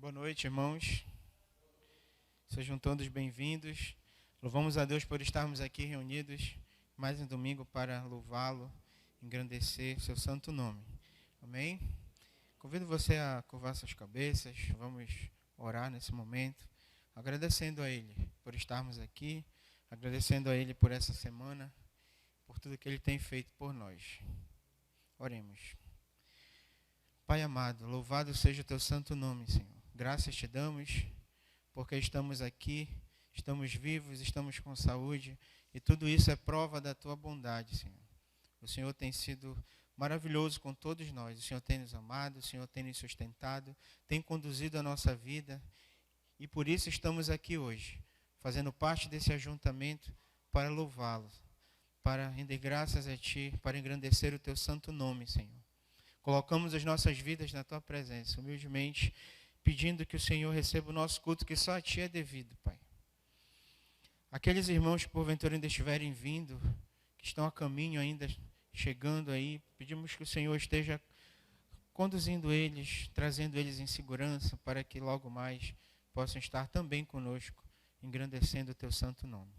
Boa noite, irmãos. Sejam todos bem-vindos. Louvamos a Deus por estarmos aqui reunidos mais um domingo para louvá-lo, engrandecer seu santo nome. Amém? Convido você a curvar suas cabeças. Vamos orar nesse momento, agradecendo a Ele por estarmos aqui, agradecendo a Ele por essa semana, por tudo que Ele tem feito por nós. Oremos. Pai amado, louvado seja o teu santo nome, Senhor. Graças te damos, porque estamos aqui, estamos vivos, estamos com saúde, e tudo isso é prova da tua bondade, Senhor. O Senhor tem sido maravilhoso com todos nós, o Senhor tem nos amado, o Senhor tem nos sustentado, tem conduzido a nossa vida, e por isso estamos aqui hoje, fazendo parte desse ajuntamento para louvá-lo, para render graças a ti, para engrandecer o teu santo nome, Senhor. Colocamos as nossas vidas na tua presença, humildemente, pedindo que o Senhor receba o nosso culto, que só a ti é devido, Pai. Aqueles irmãos que porventura ainda estiverem vindo, que estão a caminho ainda, chegando aí, pedimos que o Senhor esteja conduzindo eles, trazendo eles em segurança, para que logo mais possam estar também conosco, engrandecendo o teu santo nome.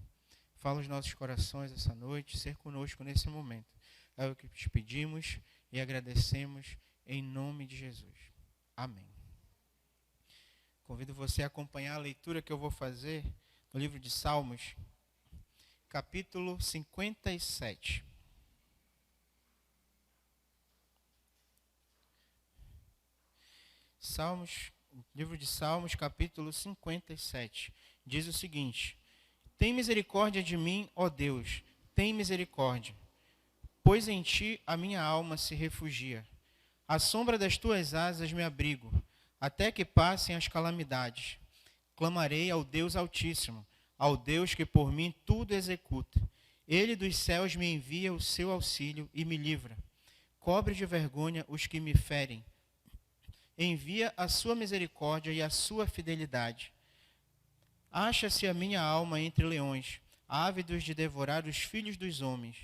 Fala os nossos corações essa noite, ser conosco nesse momento. É o que te pedimos e agradecemos em nome de Jesus. Amém. Convido você a acompanhar a leitura que eu vou fazer no livro de Salmos, capítulo 57. Livro de Salmos, capítulo 57, diz o seguinte: Tem misericórdia de mim, ó Deus, tem misericórdia, pois em ti a minha alma se refugia. À sombra das tuas asas me abrigo, até que passem as calamidades. Clamarei ao Deus Altíssimo, ao Deus que por mim tudo executa. Ele dos céus me envia o seu auxílio e me livra. Cobre de vergonha os que me ferem. Envia a sua misericórdia e a sua fidelidade. Acha-se a minha alma entre leões, ávidos de devorar os filhos dos homens.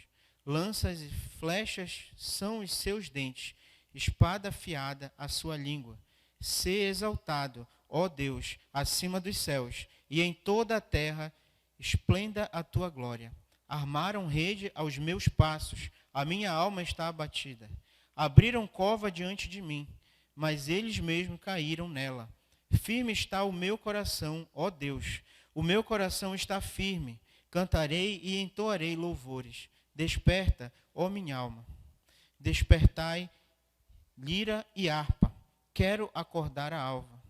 Lanças e flechas são os seus dentes, espada afiada a sua língua. Sê exaltado, ó Deus, acima dos céus, e em toda a terra esplenda a tua glória. Armaram rede aos meus passos, a minha alma está abatida. Abriram cova diante de mim, mas eles mesmos caíram nela. Firme está o meu coração, ó Deus, o meu coração está firme. Cantarei e entoarei louvores. Desperta, ó minha alma. Despertai, lira e harpa. Quero acordar a alva.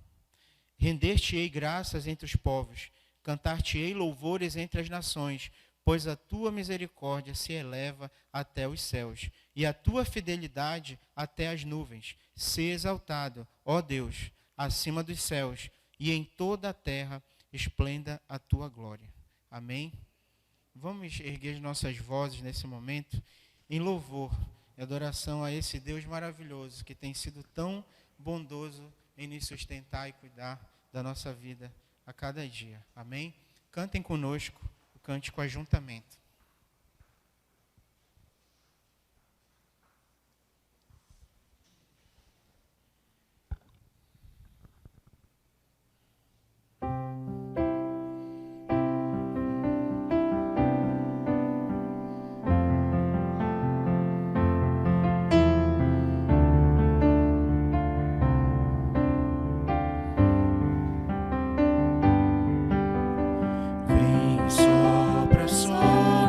Render-te-ei graças entre os povos, cantar-te-ei louvores entre as nações, pois a tua misericórdia se eleva até os céus, e a tua fidelidade até as nuvens. Sê exaltado, ó Deus, acima dos céus, e em toda a terra esplenda a tua glória. Amém? Vamos erguer as nossas vozes nesse momento, em louvor e adoração a esse Deus maravilhoso, que tem sido tão bondoso em nos sustentar e cuidar da nossa vida a cada dia. Amém? Cantem conosco o cântico Ajuntamento. Vem, sopra, sopra.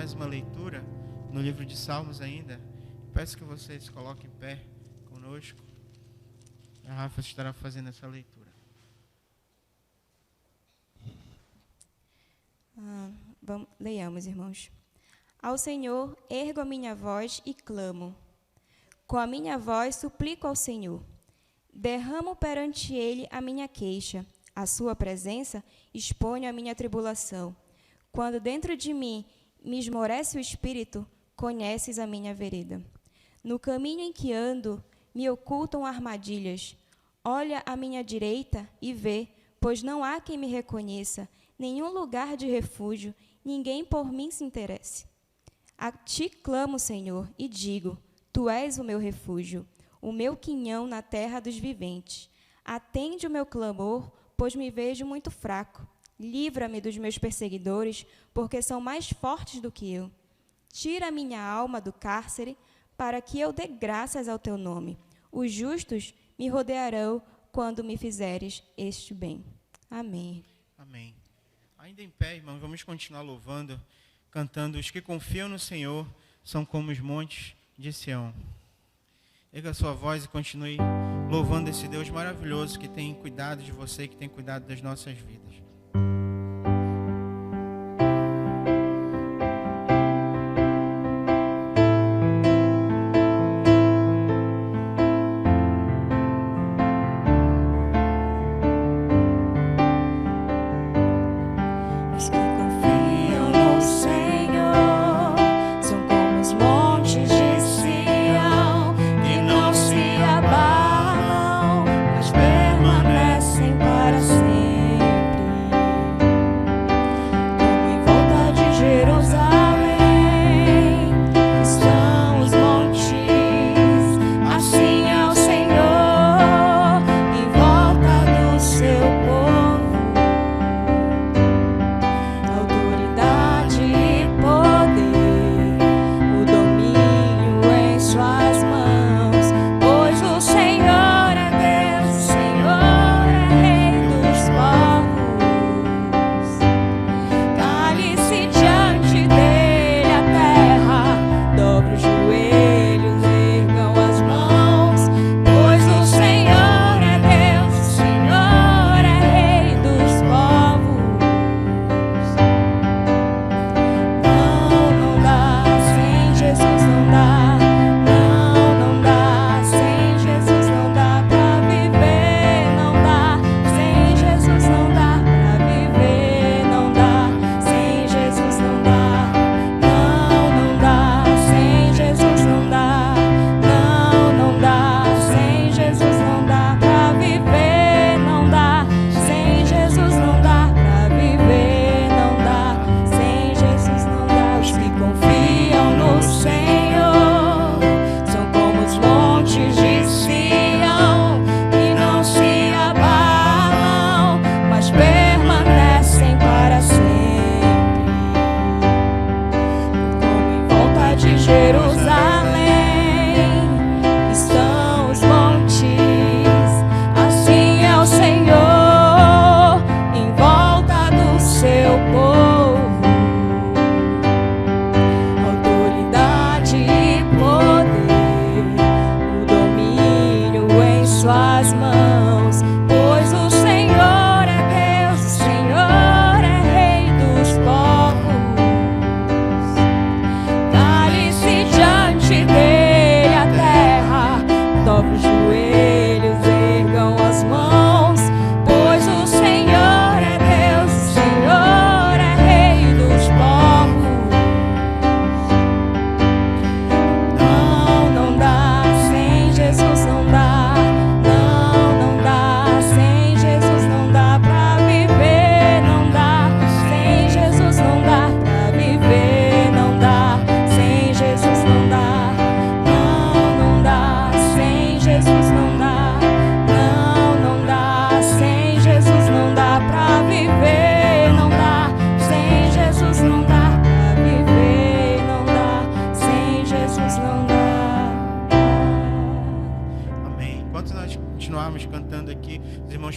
mais uma leitura no livro de Salmos ainda. Peço que vocês coloquem em pé conosco. A Rafa estará fazendo essa leitura. Leiamos, irmãos. Ao Senhor ergo a minha voz e clamo. Com a minha voz suplico ao Senhor. Derramo perante Ele a minha queixa. À sua presença exponho a minha tribulação. Quando dentro de mim me esmorece o espírito, conheces a minha vereda. No caminho em que ando, me ocultam armadilhas. Olha à minha direita e vê, pois não há quem me reconheça, nenhum lugar de refúgio, ninguém por mim se interesse. A ti clamo, Senhor, e digo, tu és o meu refúgio, o meu quinhão na terra dos viventes. Atende o meu clamor, pois me vejo muito fraco. Livra-me dos meus perseguidores, porque são mais fortes do que eu. Tira a minha alma do cárcere, para que eu dê graças ao teu nome. Os justos me rodearão quando me fizeres este bem. Amém. Amém. Ainda em pé, irmãos, vamos continuar louvando, cantando. Os que confiam no Senhor são como os montes de Sião. Erga a sua voz e continue louvando esse Deus maravilhoso que tem cuidado de você, que tem cuidado das nossas vidas.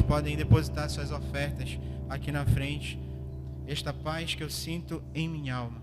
Podem depositar suas ofertas aqui na frente. Esta paz que eu sinto em minha alma.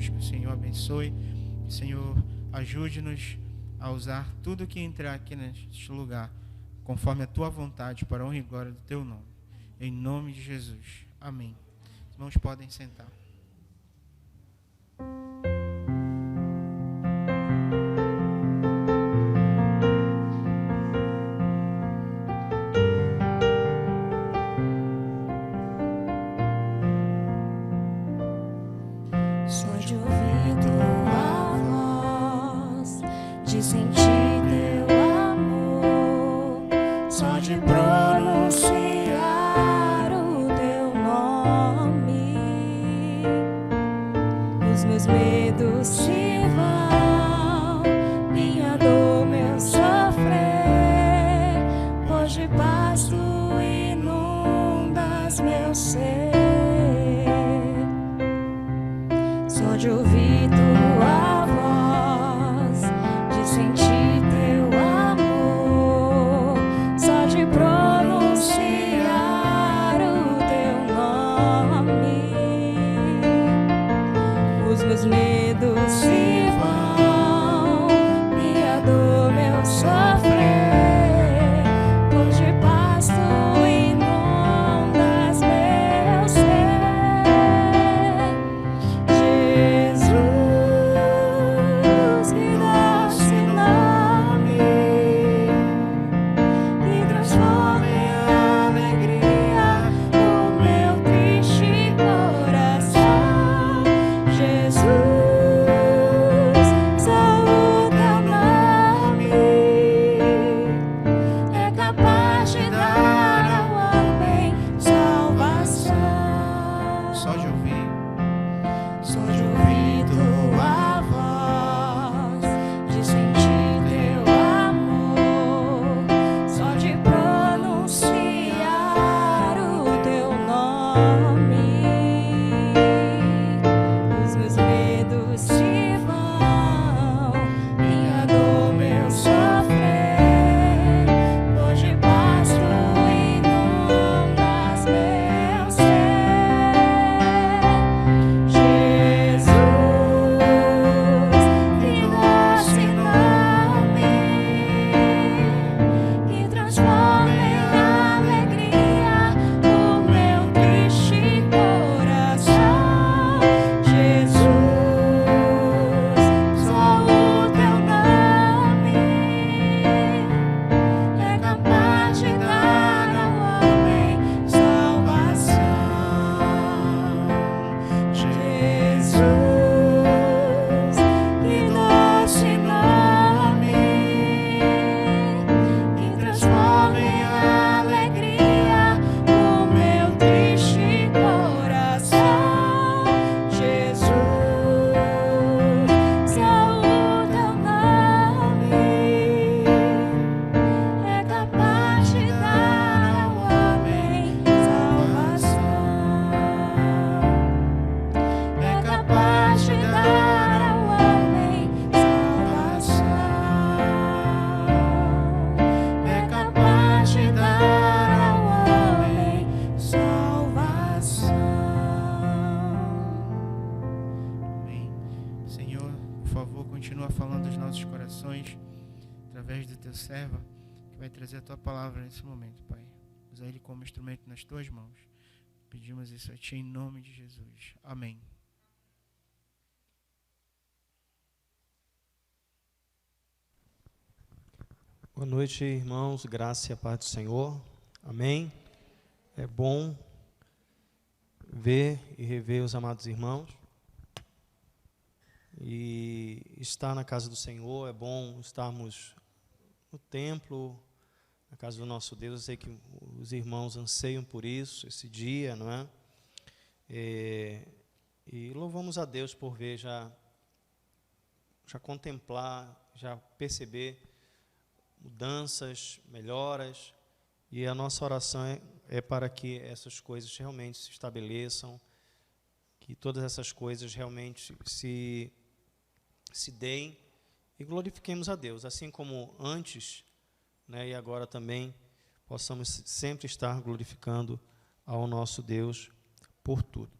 pedimos que o Senhor abençoe, que o Senhor ajude-nos a usar tudo que entrar aqui neste lugar, conforme a tua vontade, para a honra e glória do teu nome. Em nome de Jesus. Amém. Os irmãos podem sentar. Só de ouvir tua voz, de sentir teu amor, só de pronunciar o teu nome, os meus medos se vão, minha dor, meu sofrer, pois de paz tu inundas meu ser. Só de ouvir tua voz, de sentir teu amor, só de pronunciar o teu nome, os meus medos se vão, minha dor, meu sofrer, pois de paz tu inundas meu ser. através do teu servo, que vai trazer a tua palavra nesse momento, Pai. Usa ele como instrumento nas tuas mãos. Pedimos isso a ti em nome de Jesus. Amém. Boa noite, irmãos, graça e a paz do Senhor, amém. É bom ver e rever os amados irmãos, e estar na casa do Senhor, é bom estarmos no templo, na casa do nosso Deus. Eu sei que os irmãos anseiam por isso, esse dia, não é? E louvamos a Deus por ver, já contemplar, já perceber mudanças, melhoras, e a nossa oração é para que essas coisas realmente se estabeleçam, que todas essas coisas realmente se deem e glorifiquemos a Deus, assim como antes, né, e agora também possamos sempre estar glorificando ao nosso Deus por tudo.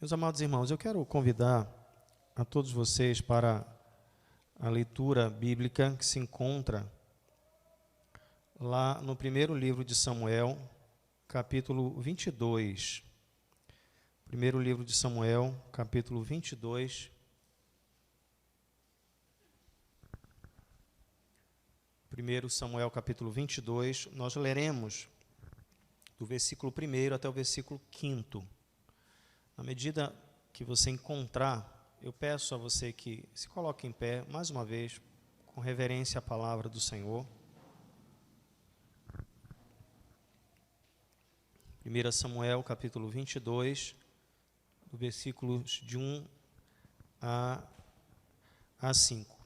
Meus amados irmãos, eu quero convidar a todos vocês para a leitura bíblica que se encontra lá no primeiro livro de Samuel, capítulo 22. Primeiro livro de Samuel, capítulo 22. Primeiro Samuel, capítulo 22, nós leremos do versículo 1 até o versículo 5. Na medida que você encontrar, eu peço a você que se coloque em pé, mais uma vez, com reverência à palavra do Senhor. 1 Samuel, capítulo 22, versículos de 1 a 5.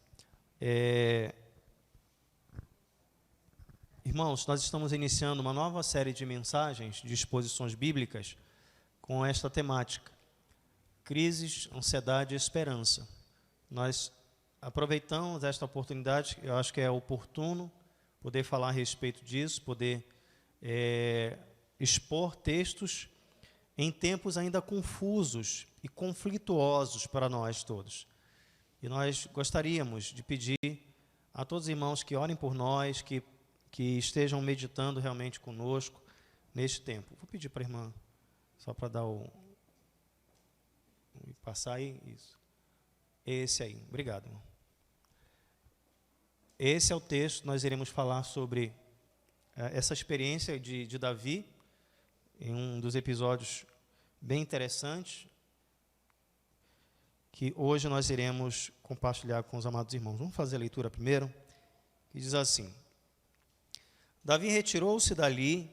Irmãos, nós estamos iniciando uma nova série de mensagens, de exposições bíblicas, com esta temática: crises, ansiedade e esperança. Nós aproveitamos esta oportunidade, eu acho que é oportuno poder falar a respeito disso, poder expor textos em tempos ainda confusos e conflituosos para nós todos. E nós gostaríamos de pedir a todos os irmãos que orem por nós, que estejam meditando realmente conosco neste tempo. Vou pedir para a irmã, só para dar passar aí, isso. Esse aí, obrigado, irmão. Esse é o texto, nós iremos falar sobre essa experiência de Davi, em um dos episódios bem interessantes, que hoje nós iremos compartilhar com os amados irmãos. Vamos fazer a leitura primeiro, que diz assim: Davi retirou-se dali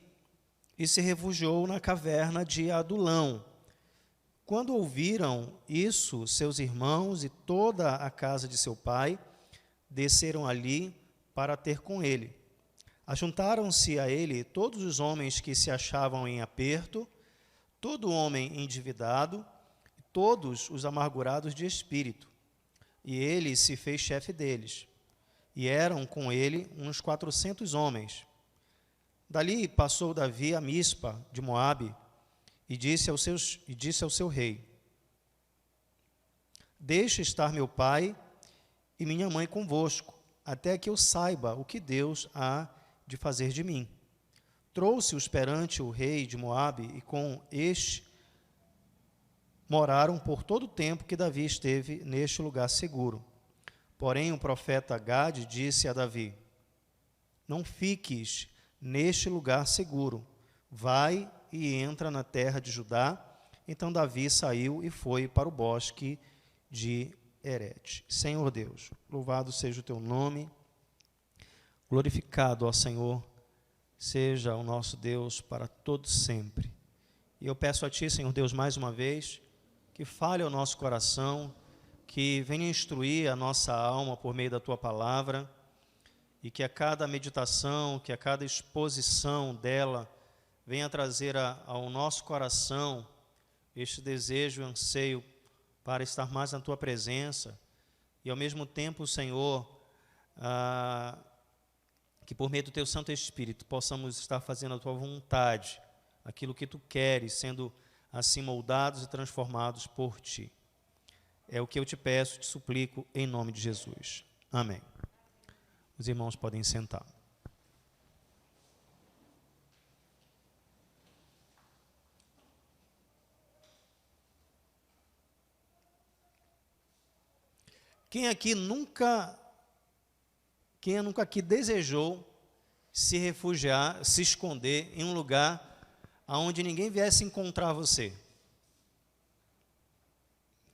e se refugiou na caverna de Adulão. Quando ouviram isso, seus irmãos e toda a casa de seu pai desceram ali para ter com ele. Ajuntaram-se a ele todos os homens que se achavam em aperto, todo homem endividado, todos os amargurados de espírito. E ele se fez chefe deles. E eram com ele uns 400 homens. Dali passou Davi a Mispa de Moabe e disse ao seu rei: Deixe estar meu pai e minha mãe convosco, até que eu saiba o que Deus há de fazer de mim. Trouxe-os perante o rei de Moabe e com este moraram por todo o tempo que Davi esteve neste lugar seguro. Porém o profeta Gade disse a Davi: Não fiques neste lugar seguro, vai e entra na terra de Judá. Então Davi saiu e foi para o bosque de Herete. Senhor Deus, louvado seja o teu nome, glorificado, ó Senhor, seja o nosso Deus para todo sempre. E eu peço a Ti, Senhor Deus, mais uma vez, que fale ao nosso coração, que venha instruir a nossa alma por meio da Tua palavra, e que a cada meditação, que a cada exposição dela venha trazer ao nosso coração este desejo e anseio para estar mais na Tua presença, e ao mesmo tempo, Senhor, que por meio do Teu Santo Espírito possamos estar fazendo a Tua vontade, aquilo que Tu queres, sendo assim moldados e transformados por Ti. É o que eu te peço, te suplico, em nome de Jesus. Amém. Os irmãos podem sentar. Quem nunca aqui desejou se refugiar, se esconder em um lugar onde ninguém viesse encontrar você?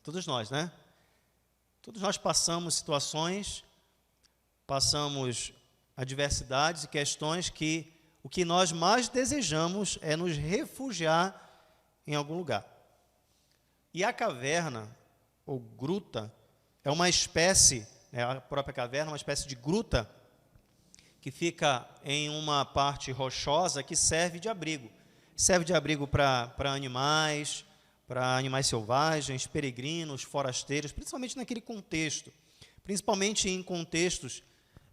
Todos nós, né? Todos nós passamos situações, passamos adversidades e questões que o que nós mais desejamos é nos refugiar em algum lugar. E a caverna, ou gruta, é uma espécie, a própria caverna, uma espécie de gruta que fica em uma parte rochosa que serve de abrigo. Serve de abrigo para animais selvagens, peregrinos, forasteiros, principalmente naquele contexto, principalmente em contextos,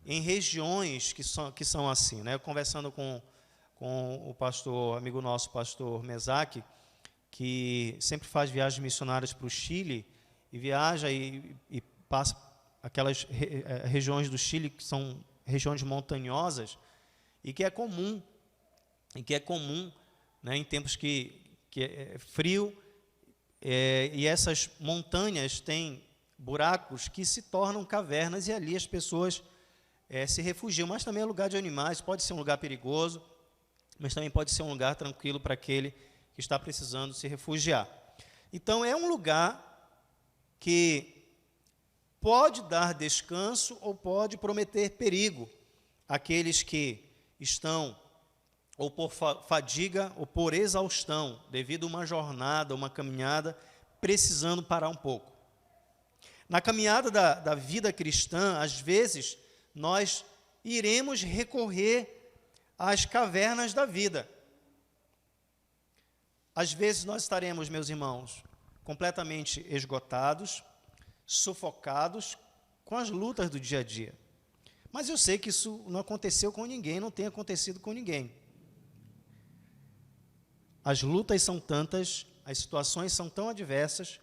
em regiões que são assim, né? Conversando com o pastor, amigo nosso, pastor Mesaque, que sempre faz viagens missionárias para o Chile, e viaja e passa aquelas regiões do Chile que são regiões montanhosas, e que é comum, né, em tempos que é frio, e essas montanhas têm buracos que se tornam cavernas, e ali as pessoas se refugiam. Mas também é lugar de animais, pode ser um lugar perigoso, mas também pode ser um lugar tranquilo para aquele que está precisando se refugiar. Então, é um lugar que pode dar descanso ou pode prometer perigo àqueles que estão ou por fadiga ou por exaustão, devido a uma jornada, uma caminhada, precisando parar um pouco. Na caminhada da vida cristã, às vezes, nós iremos recorrer às cavernas da vida. Às vezes nós estaremos, meus irmãos, completamente esgotados, sufocados com as lutas do dia a dia. Mas eu sei que isso não aconteceu com ninguém, não tem acontecido com ninguém. As lutas são tantas, as situações são tão adversas,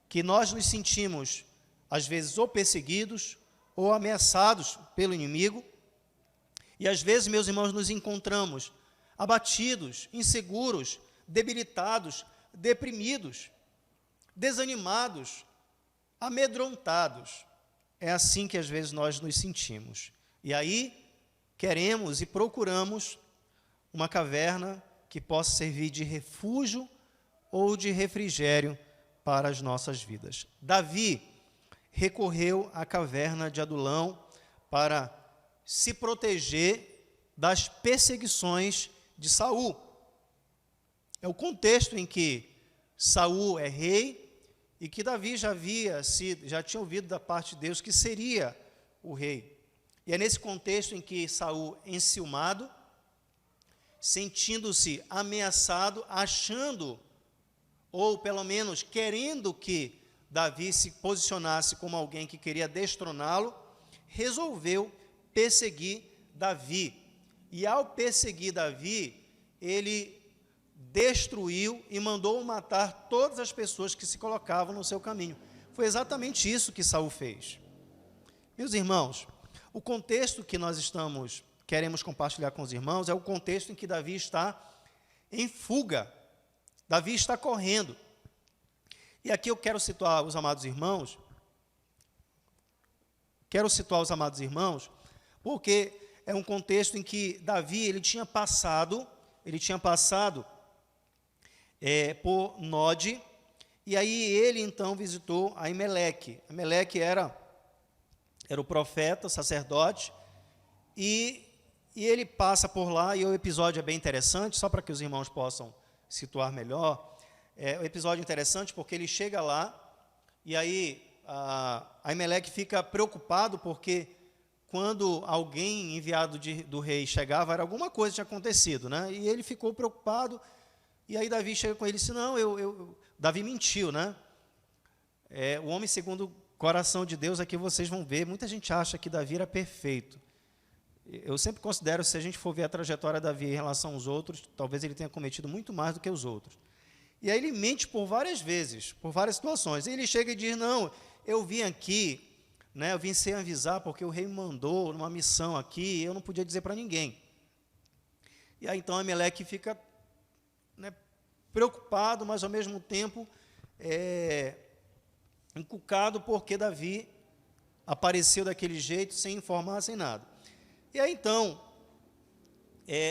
que nós nos sentimos, às vezes, ou perseguidos, ou ameaçados pelo inimigo, e às vezes, meus irmãos, nos encontramos abatidos, inseguros, debilitados, deprimidos, desanimados, amedrontados. É assim que às vezes nós nos sentimos. E aí queremos e procuramos uma caverna que possa servir de refúgio ou de refrigério para as nossas vidas. Davi recorreu à caverna de Adulão para se proteger das perseguições de Saul. É o contexto em que Saul é rei e que Davi já tinha ouvido da parte de Deus que seria o rei. E é nesse contexto em que Saul, enciumado, sentindo-se ameaçado, achando, ou pelo menos querendo que Davi se posicionasse como alguém que queria destroná-lo, resolveu perseguir Davi. E ao perseguir Davi, ele destruiu e mandou matar todas as pessoas que se colocavam no seu caminho. Foi exatamente isso que Saul fez. Meus irmãos, o contexto que nós queremos compartilhar com os irmãos é o contexto em que Davi está em fuga. Davi está correndo. E aqui eu quero situar os amados irmãos, porque é um contexto em que Davi ele tinha passado por Node, e aí ele então visitou Aimeleque. Aimeleque era o profeta, o sacerdote, e ele passa por lá, e o episódio é bem interessante, só para que os irmãos possam situar melhor. O episódio é interessante porque ele chega lá, e aí Aimeleque fica preocupado, porque quando alguém enviado do rei chegava, era alguma coisa que tinha acontecido, né? E ele ficou preocupado, e aí Davi chega com ele e disse, não, Davi mentiu, né? O homem segundo o coração de Deus, aqui vocês vão ver, muita gente acha que Davi era perfeito. Eu sempre considero, se a gente for ver a trajetória de Davi em relação aos outros, talvez ele tenha cometido muito mais do que os outros. E aí ele mente por várias vezes, por várias situações. E ele chega e diz, não, eu vim aqui, né, eu vim sem avisar, porque o rei me mandou numa missão aqui, e eu não podia dizer para ninguém. E aí então Aimeleque fica, né, preocupado, mas ao mesmo tempo encucado, porque Davi apareceu daquele jeito, sem informar, sem nada. E aí então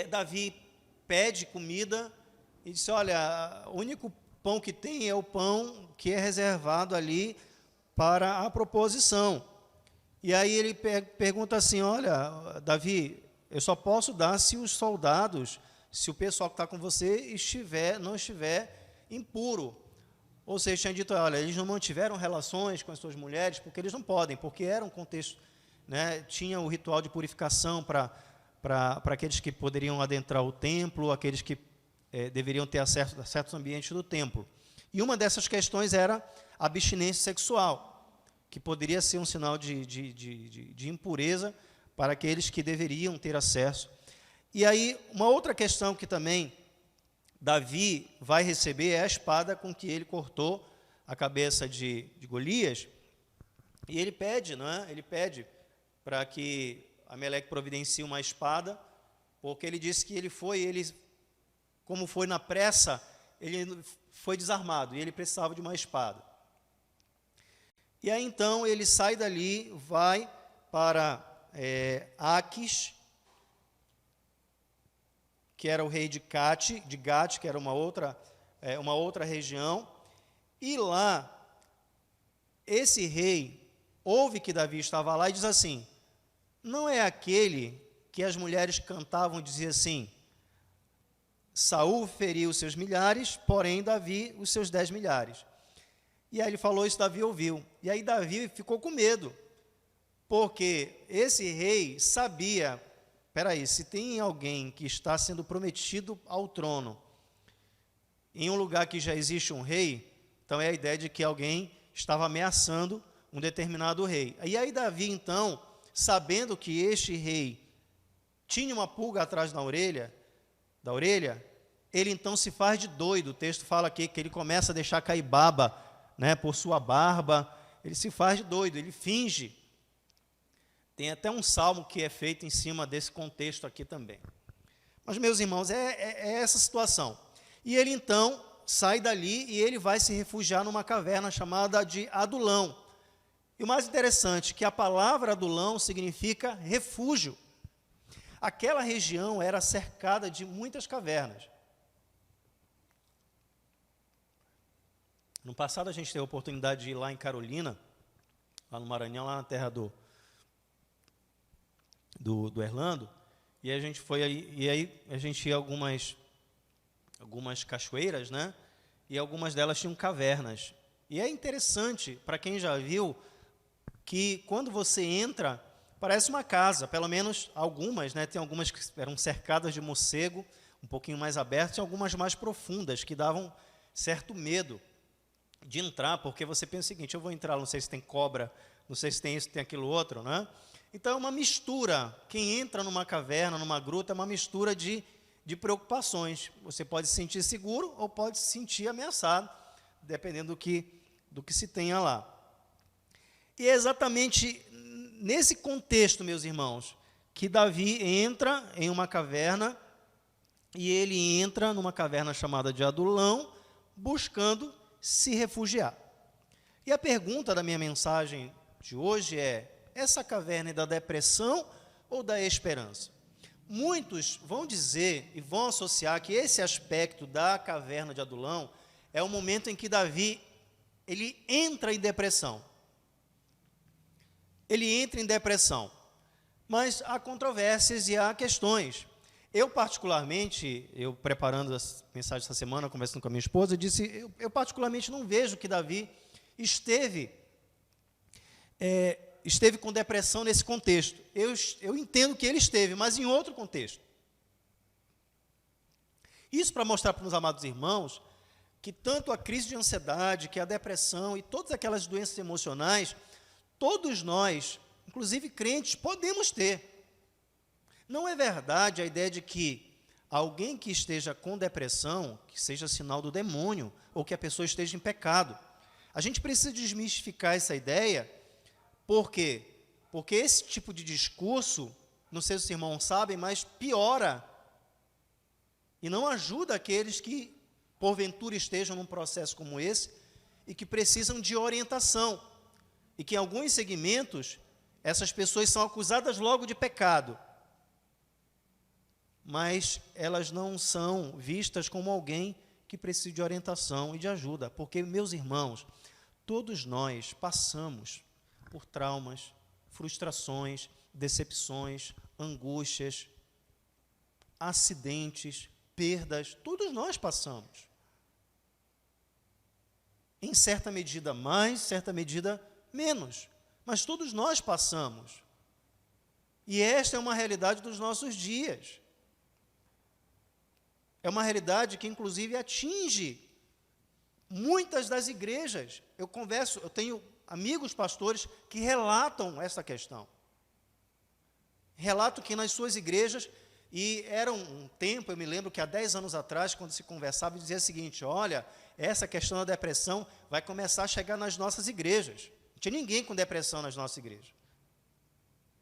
Davi pede comida e disse, olha, o único pão que tem é o pão que é reservado ali para a proposição. E aí ele pergunta assim, olha, Davi, eu só posso dar se os soldados, se o pessoal que está com você não estiver impuro. Ou seja, tinha dito, olha, eles não mantiveram relações com as suas mulheres, porque eles não podem, porque era um contexto, né, tinha o ritual de purificação para aqueles que poderiam adentrar o templo, aqueles que deveriam ter acesso a certos ambientes do templo. E uma dessas questões era a abstinência sexual, que poderia ser um sinal de impureza para aqueles que deveriam ter acesso. E aí, uma outra questão que também Davi vai receber é a espada com que ele cortou a cabeça de Golias, e ele pede, não é? Ele pede para que Amaleque providencie uma espada, porque ele disse que como foi na pressa, ele foi desarmado, e ele precisava de uma espada. E aí então ele sai dali, vai para Aquis, que era o rei de Gate, que era uma outra região, e lá, esse rei ouve que Davi estava lá e diz assim: não é aquele que as mulheres cantavam, dizia assim: Saul feriu os seus milhares, porém Davi os seus 10 milhares. E aí ele falou isso, Davi ouviu. E aí Davi ficou com medo, porque esse rei sabia, peraí, se tem alguém que está sendo prometido ao trono, em um lugar que já existe um rei, então é a ideia de que alguém estava ameaçando um determinado rei. E aí Davi, então, sabendo que este rei tinha uma pulga atrás da orelha, ele então se faz de doido. O texto fala aqui que ele começa a deixar cair baba, né, por sua barba. Ele se faz de doido, ele finge. Tem até um salmo que é feito em cima desse contexto aqui também. Mas, meus irmãos, é essa situação. E ele então sai dali e ele vai se refugiar numa caverna chamada de Adulão. E o mais interessante, que a palavra Adulão significa refúgio. Aquela região era cercada de muitas cavernas. No passado a gente teve a oportunidade de ir lá em Carolina, lá no Maranhão, lá na terra do Erlando, e a gente foi aí, e aí a gente ia a algumas cachoeiras, né? E algumas delas tinham cavernas. E é interessante, para quem já viu, que quando você entra, parece uma casa, pelo menos algumas, né? Tem algumas que eram cercadas de morcego, um pouquinho mais abertas, e algumas mais profundas, que davam certo medo de entrar, porque você pensa o seguinte: eu vou entrar, não sei se tem cobra, não sei se tem isso, tem aquilo outro, né? Então é uma mistura. Quem entra numa caverna, numa gruta, é uma mistura de preocupações. Você pode se sentir seguro ou pode se sentir ameaçado, dependendo do que se tenha lá. E é exatamente nesse contexto, meus irmãos, que Davi entra em uma caverna, e ele entra numa caverna chamada de Adulão, buscando se refugiar. E a pergunta da minha mensagem de hoje é: essa caverna é da depressão ou da esperança? Muitos vão dizer e vão associar que esse aspecto da caverna de Adulão é o momento em que Davi ele entra em depressão. Ele entra em depressão. Mas há controvérsias e há questões. Eu, particularmente, preparando a mensagem essa semana, conversando com a minha esposa, eu disse: eu particularmente não vejo que Davi esteve com depressão nesse contexto. Eu entendo que ele esteve, mas em outro contexto. Isso para mostrar para os amados irmãos que tanto a crise de ansiedade, que a depressão e todas aquelas doenças emocionais, todos nós, inclusive crentes, podemos ter. Não é verdade a ideia de que alguém que esteja com depressão, que seja sinal do demônio, ou que a pessoa esteja em pecado. A gente precisa desmistificar essa ideia. Por quê? Porque esse tipo de discurso, não sei se os irmãos sabem, mas piora e não ajuda aqueles que, porventura, estejam num processo como esse e que precisam de orientação. E que em alguns segmentos, essas pessoas são acusadas logo de pecado, mas elas não são vistas como alguém que precisa de orientação e de ajuda. Porque, meus irmãos, todos nós passamos por traumas, frustrações, decepções, angústias, acidentes, perdas, todos nós passamos. Em certa medida mais, certa medida menos, mas todos nós passamos. E esta é uma realidade dos nossos dias. É uma realidade que, inclusive, atinge muitas das igrejas. Eu tenho amigos pastores que relatam essa questão. Relatam que nas suas igrejas E era um tempo, eu me lembro que há 10 anos atrás, quando se conversava, dizia o seguinte: olha, essa questão da depressão vai começar a chegar nas nossas igrejas. Não tinha ninguém com depressão nas nossas igrejas.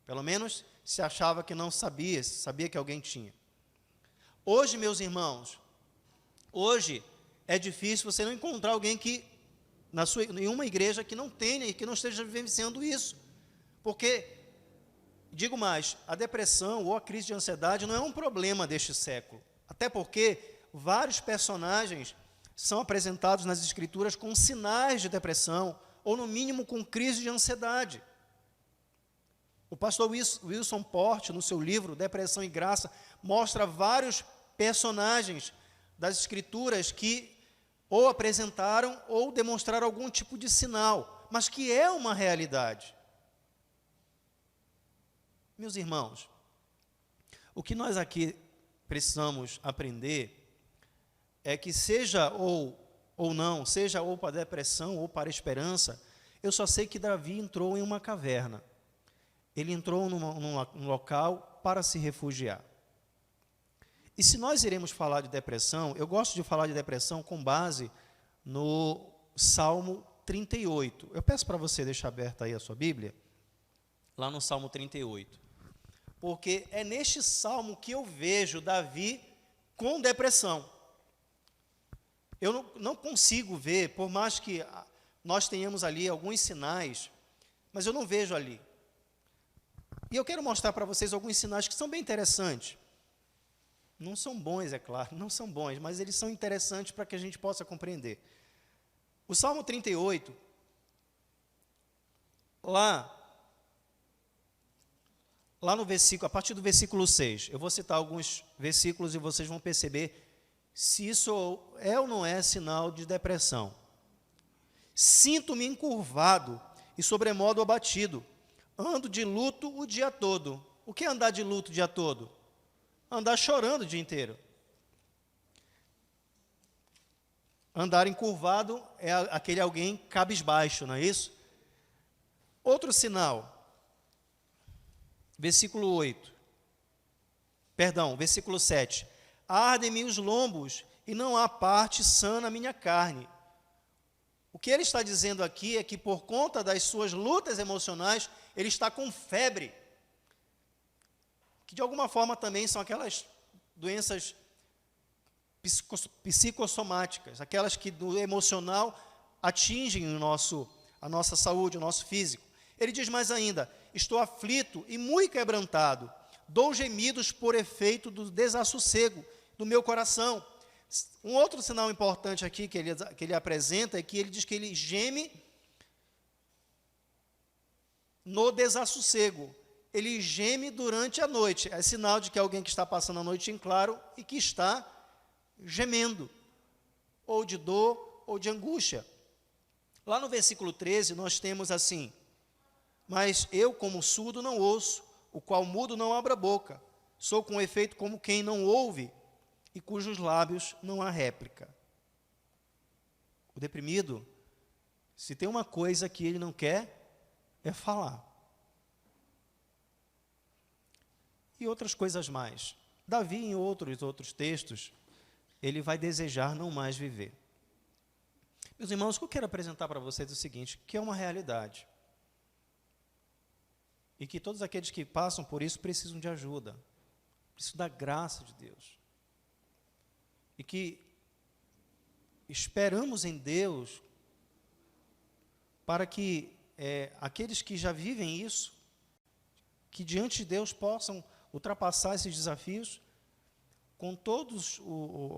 Pelo menos se achava que não sabia, se sabia que alguém tinha. Hoje, meus irmãos, hoje é difícil você não encontrar alguém que, em uma igreja, que não tenha e que não esteja vivenciando isso. Porque, digo mais, a depressão ou a crise de ansiedade não é um problema deste século. Até porque vários personagens são apresentados nas Escrituras com sinais de depressão, ou no mínimo com crise de ansiedade. O pastor Wilson Porte, no seu livro Depressão e Graça, mostra vários personagens das Escrituras que ou apresentaram ou demonstraram algum tipo de sinal, mas que é uma realidade. Meus irmãos, o que nós aqui precisamos aprender é que seja ou não, seja ou para a depressão ou para a esperança, eu só sei que Davi entrou em uma caverna. Ele entrou num local para se refugiar. E se nós iremos falar de depressão, eu gosto de falar de depressão com base no Salmo 38. Eu peço para você deixar aberta aí a sua Bíblia, lá no Salmo 38. Porque é neste salmo que eu vejo Davi com depressão. Eu não consigo ver, por mais que nós tenhamos ali alguns sinais, mas eu não vejo ali. E eu quero mostrar para vocês alguns sinais que são bem interessantes. Não são bons, é claro, não são bons, mas eles são interessantes para que a gente possa compreender. O Salmo 38, lá no versículo, a partir do versículo 6, eu vou citar alguns versículos e vocês vão perceber se isso é ou não é sinal de depressão. Sinto-me encurvado e sobremodo abatido, ando de luto o dia todo. O que é andar de luto o dia todo? Andar chorando o dia inteiro. Andar encurvado é aquele alguém cabisbaixo, não é isso? Outro sinal, versículo 7. Ardem-me os lombos, e não há parte sã na minha carne. O que ele está dizendo aqui é que, por conta das suas lutas emocionais, ele está com febre, que de alguma forma também são aquelas doenças psicossomáticas, aquelas que do emocional atingem a nossa saúde, o nosso físico. Ele diz mais ainda: estou aflito e muito quebrantado, dou gemidos por efeito do desassossego do meu coração. Um outro sinal importante aqui que ele apresenta é que ele diz que ele geme no desassossego. Ele geme durante a noite. É sinal de que é alguém que está passando a noite em claro e que está gemendo, ou de dor, ou de angústia. Lá no versículo 13, nós temos assim: mas eu, como surdo, não ouço, o qual mudo não abre a boca. Sou com efeito como quem não ouve, e cujos lábios não há réplica. O deprimido, se tem uma coisa que ele não quer, é falar. E outras coisas mais. Davi, em outros textos, ele vai desejar não mais viver. Meus irmãos, o que eu quero apresentar para vocês é o seguinte, que é uma realidade. E que todos aqueles que passam por isso precisam de ajuda, precisam da graça de Deus. E que esperamos em Deus para que aqueles que já vivem isso, que diante de Deus possam ultrapassar esses desafios com todas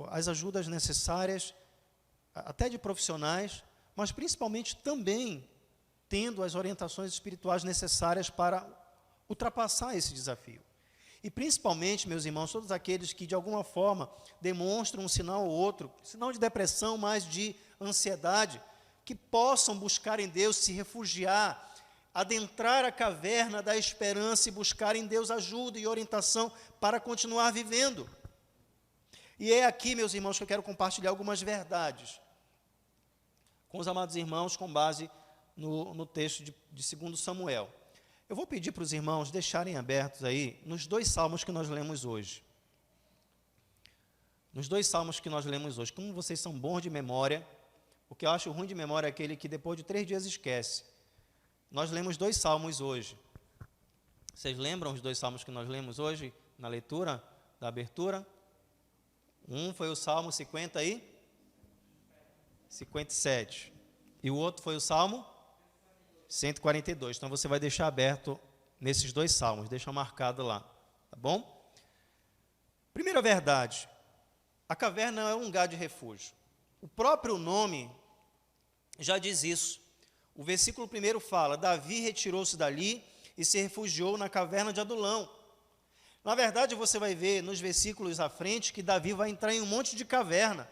as ajudas necessárias, até de profissionais, mas principalmente também tendo as orientações espirituais necessárias para ultrapassar esse desafio. E principalmente, meus irmãos, todos aqueles que de alguma forma demonstram um sinal ou outro, sinal de depressão, mas de ansiedade, que possam buscar em Deus, se refugiar, adentrar a caverna da esperança e buscar em Deus ajuda e orientação para continuar vivendo. E é aqui, meus irmãos, que eu quero compartilhar algumas verdades com os amados irmãos, com base no texto de 2 Samuel. Eu vou pedir para os irmãos deixarem abertos aí nos 2 salmos que nós lemos hoje. nos 2 salmos que nós lemos hoje. Como vocês são bons de memória, porque eu acho ruim de memória aquele que depois de 3 dias esquece. Nós lemos 2 salmos hoje. Vocês lembram os 2 salmos que nós lemos hoje, na leitura da abertura? Um foi o Salmo 57. E o outro foi o Salmo 142. Então você vai deixar aberto nesses 2 salmos, deixa marcado lá, tá bom? Primeira verdade, a caverna é um lugar de refúgio. O próprio nome já diz isso. O versículo 1 fala: Davi retirou-se dali e se refugiou na caverna de Adulão. Na verdade, você vai ver nos versículos à frente que Davi vai entrar em um monte de caverna.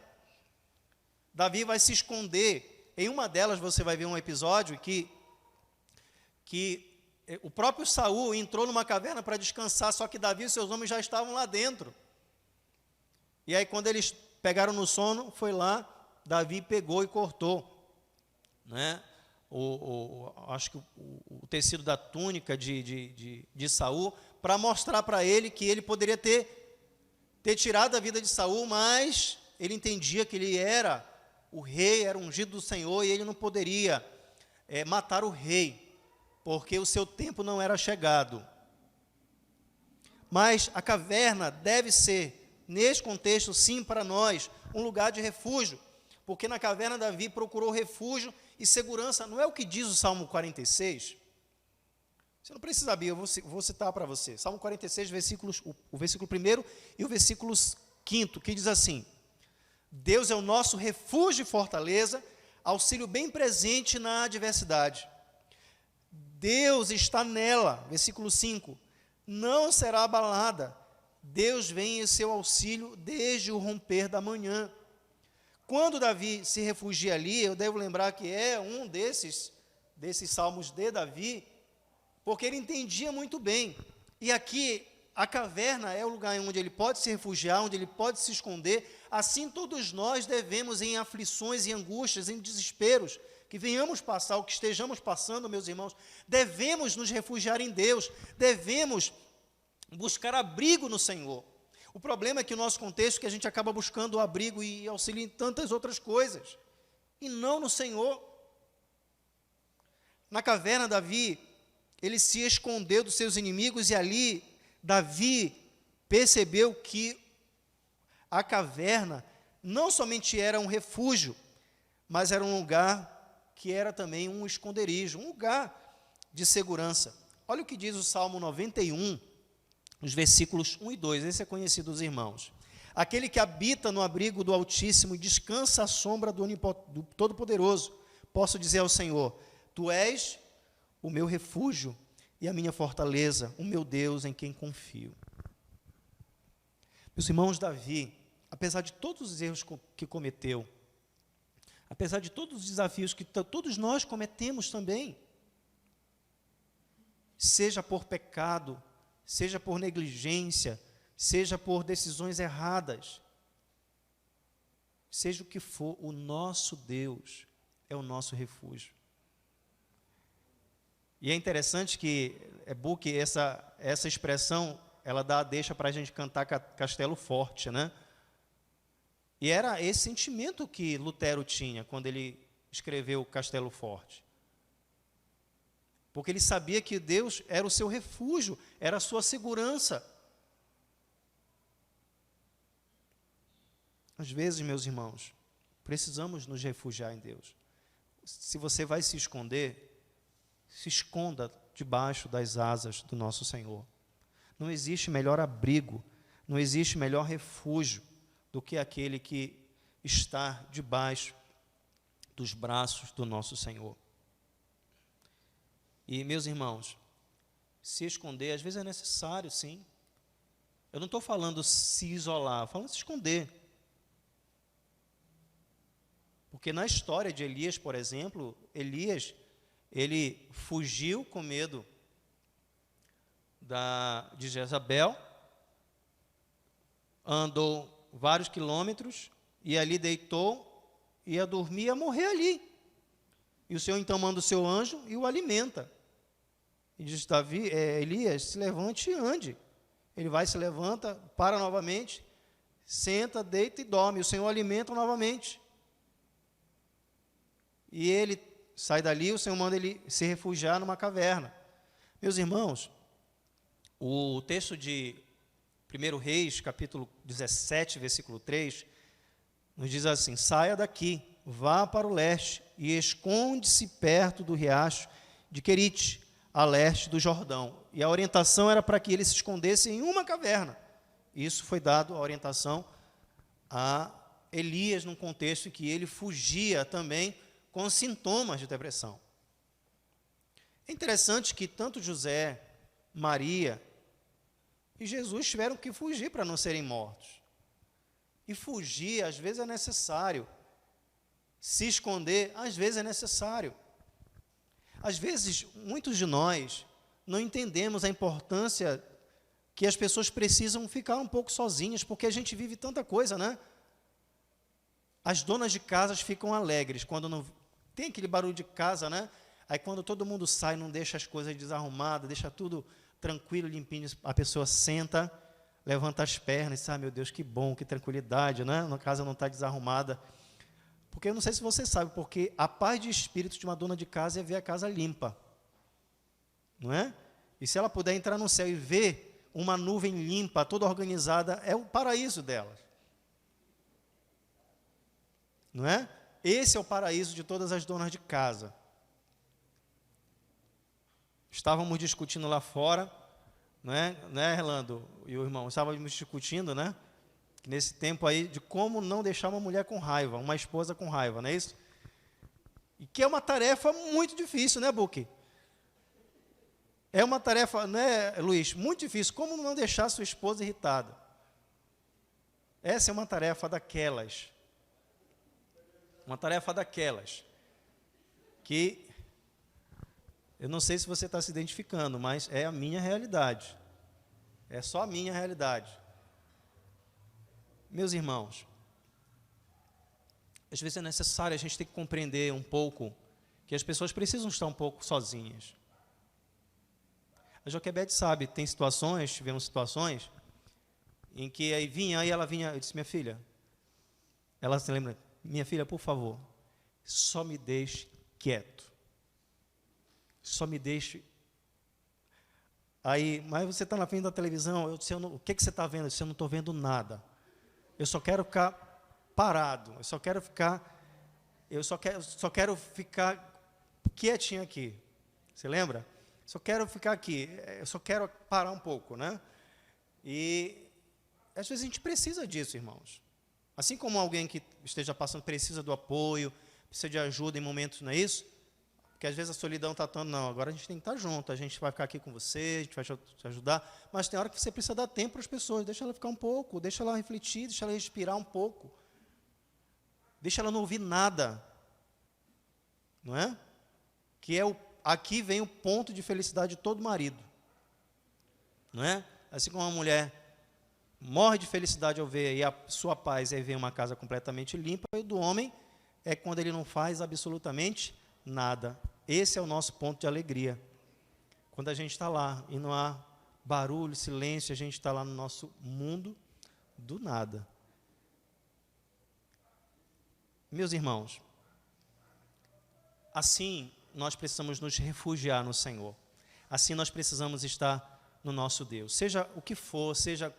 Davi vai se esconder. Em uma delas você vai ver um episódio que o próprio Saul entrou numa caverna para descansar, só que Davi e seus homens já estavam lá dentro. E aí quando eles pegaram no sono, foi lá, Davi pegou e cortou, né? Acho que o tecido da túnica de Saul, para mostrar para ele que ele poderia ter tirado a vida de Saul, mas ele entendia que ele era o rei, era ungido do Senhor, e ele não poderia matar o rei, porque o seu tempo não era chegado. Mas a caverna deve ser, nesse contexto, sim, para nós, um lugar de refúgio, porque na caverna Davi procurou refúgio e segurança. Não é o que diz o Salmo 46? Você não precisa abrir, eu vou citar para você. Salmo 46, o versículo 1 e o versículo 5, que diz assim: Deus é o nosso refúgio e fortaleza, auxílio bem presente na adversidade. Deus está nela, versículo 5, não será abalada. Deus vem em seu auxílio desde o romper da manhã. Quando Davi se refugia ali, eu devo lembrar que é um desses salmos de Davi, porque ele entendia muito bem. E aqui, a caverna é o lugar onde ele pode se refugiar, onde ele pode se esconder. Assim, todos nós devemos, em aflições e angústias, em desesperos, que venhamos passar, o que estejamos passando, meus irmãos, devemos nos refugiar em Deus, devemos buscar abrigo no Senhor. O problema é que o nosso contexto, que a gente acaba buscando o abrigo e auxílio em tantas outras coisas, e não no Senhor. Na caverna, Davi, ele se escondeu dos seus inimigos, e ali, Davi percebeu que a caverna não somente era um refúgio, mas era um lugar que era também um esconderijo, um lugar de segurança. Olha o que diz o Salmo 91, os versículos 1 e 2, esse é conhecido dos irmãos. Aquele que habita no abrigo do Altíssimo e descansa à sombra do Todo-Poderoso, posso dizer ao Senhor: Tu és o meu refúgio e a minha fortaleza, o meu Deus em quem confio. Meus irmãos, Davi, apesar de todos os erros que cometeu, apesar de todos os desafios que todos nós cometemos também, seja por pecado, seja por negligência, seja por decisões erradas, seja o que for, o nosso Deus é o nosso refúgio. E é interessante que essa expressão, ela deixa para a gente cantar Castelo Forte, né? E era esse sentimento que Lutero tinha quando ele escreveu Castelo Forte. Porque ele sabia que Deus era o seu refúgio, era a sua segurança. Às vezes, meus irmãos, precisamos nos refugiar em Deus. Se você vai se esconder, se esconda debaixo das asas do nosso Senhor. Não existe melhor abrigo, não existe melhor refúgio do que aquele que está debaixo dos braços do nosso Senhor. E, meus irmãos, se esconder, às vezes é necessário, sim. Eu não estou falando se isolar, estou falando se esconder. Porque na história de Elias, por exemplo, Elias, ele fugiu com medo de Jezabel, andou vários quilômetros, e ali deitou, ia dormir, ia morrer ali. E o Senhor então manda o seu anjo e o alimenta. E diz: Elias, se levante e ande. Ele vai, se levanta, para novamente, senta, deita e dorme. O Senhor alimenta novamente. E ele sai dali, o Senhor manda ele se refugiar numa caverna. Meus irmãos, o texto de 1 Reis, capítulo 17, versículo 3, nos diz assim: saia daqui, vá para o leste e esconde-se perto do riacho de Querite, a leste do Jordão. E a orientação era para que ele se escondesse em uma caverna. Isso foi dado a orientação a Elias, num contexto em que ele fugia também com sintomas de depressão. É interessante que tanto José, Maria e Jesus tiveram que fugir para não serem mortos. E fugir, às vezes, é necessário. Se esconder, às vezes, é necessário. Às vezes, muitos de nós não entendemos a importância que as pessoas precisam ficar um pouco sozinhas, porque a gente vive tanta coisa, né? As donas de casas ficam alegres quando não tem aquele barulho de casa, né? Aí quando todo mundo sai, não deixa as coisas desarrumadas, deixa tudo tranquilo, limpinho, a pessoa senta, levanta as pernas e diz: ah, meu Deus, que bom, que tranquilidade, né? A casa não está desarrumada. Porque eu não sei se você sabe, porque a paz de espírito de uma dona de casa é ver a casa limpa, não é? E se ela puder entrar no céu e ver uma nuvem limpa, toda organizada, é o paraíso delas, não é? Esse é o paraíso de todas as donas de casa. Estávamos discutindo lá fora, não é, Erlando e o irmão? Estávamos discutindo, né? Nesse tempo aí, de como não deixar uma mulher com raiva, uma esposa com raiva, não é isso? E que é uma tarefa muito difícil, né, Buki? É uma tarefa, né, Luiz? Muito difícil. Como não deixar sua esposa irritada? Essa é uma tarefa daquelas. Uma tarefa daquelas que eu não sei se você está se identificando, mas é a minha realidade. É só a minha realidade. Meus irmãos, às vezes é necessário a gente ter que compreender um pouco que as pessoas precisam estar um pouco sozinhas. A Joquebede sabe, tivemos situações em que ela vinha, eu disse: minha filha, ela se lembra, minha filha, por favor, só me deixe quieto. Só me deixe. Aí, mas você está na frente da televisão, eu disse: o que você está vendo? Eu disse: eu não estou vendo nada. Eu só quero ficar parado. Eu só quero ficar quietinho aqui. Você lembra? Só quero ficar aqui. Eu só quero parar um pouco, né? E às vezes a gente precisa disso, irmãos. Assim como alguém que esteja passando precisa do apoio, precisa de ajuda em momentos, não é isso? Porque às vezes a solidão está tão, não, agora a gente tem que estar junto, a gente vai ficar aqui com você, a gente vai te ajudar, mas tem hora que você precisa dar tempo para as pessoas, deixa ela ficar um pouco, deixa ela refletir, deixa ela respirar um pouco, deixa ela não ouvir nada, não é? Que aqui vem o ponto de felicidade de todo marido, não é? Assim como uma mulher morre de felicidade ao ver a sua paz e ver uma casa completamente limpa, e do homem é quando ele não faz absolutamente nada. Esse é o nosso ponto de alegria. Quando a gente está lá e não há barulho, silêncio, a gente está lá no nosso mundo do nada. Meus irmãos, assim nós precisamos nos refugiar no Senhor. Assim nós precisamos estar no nosso Deus. Seja o que for, seja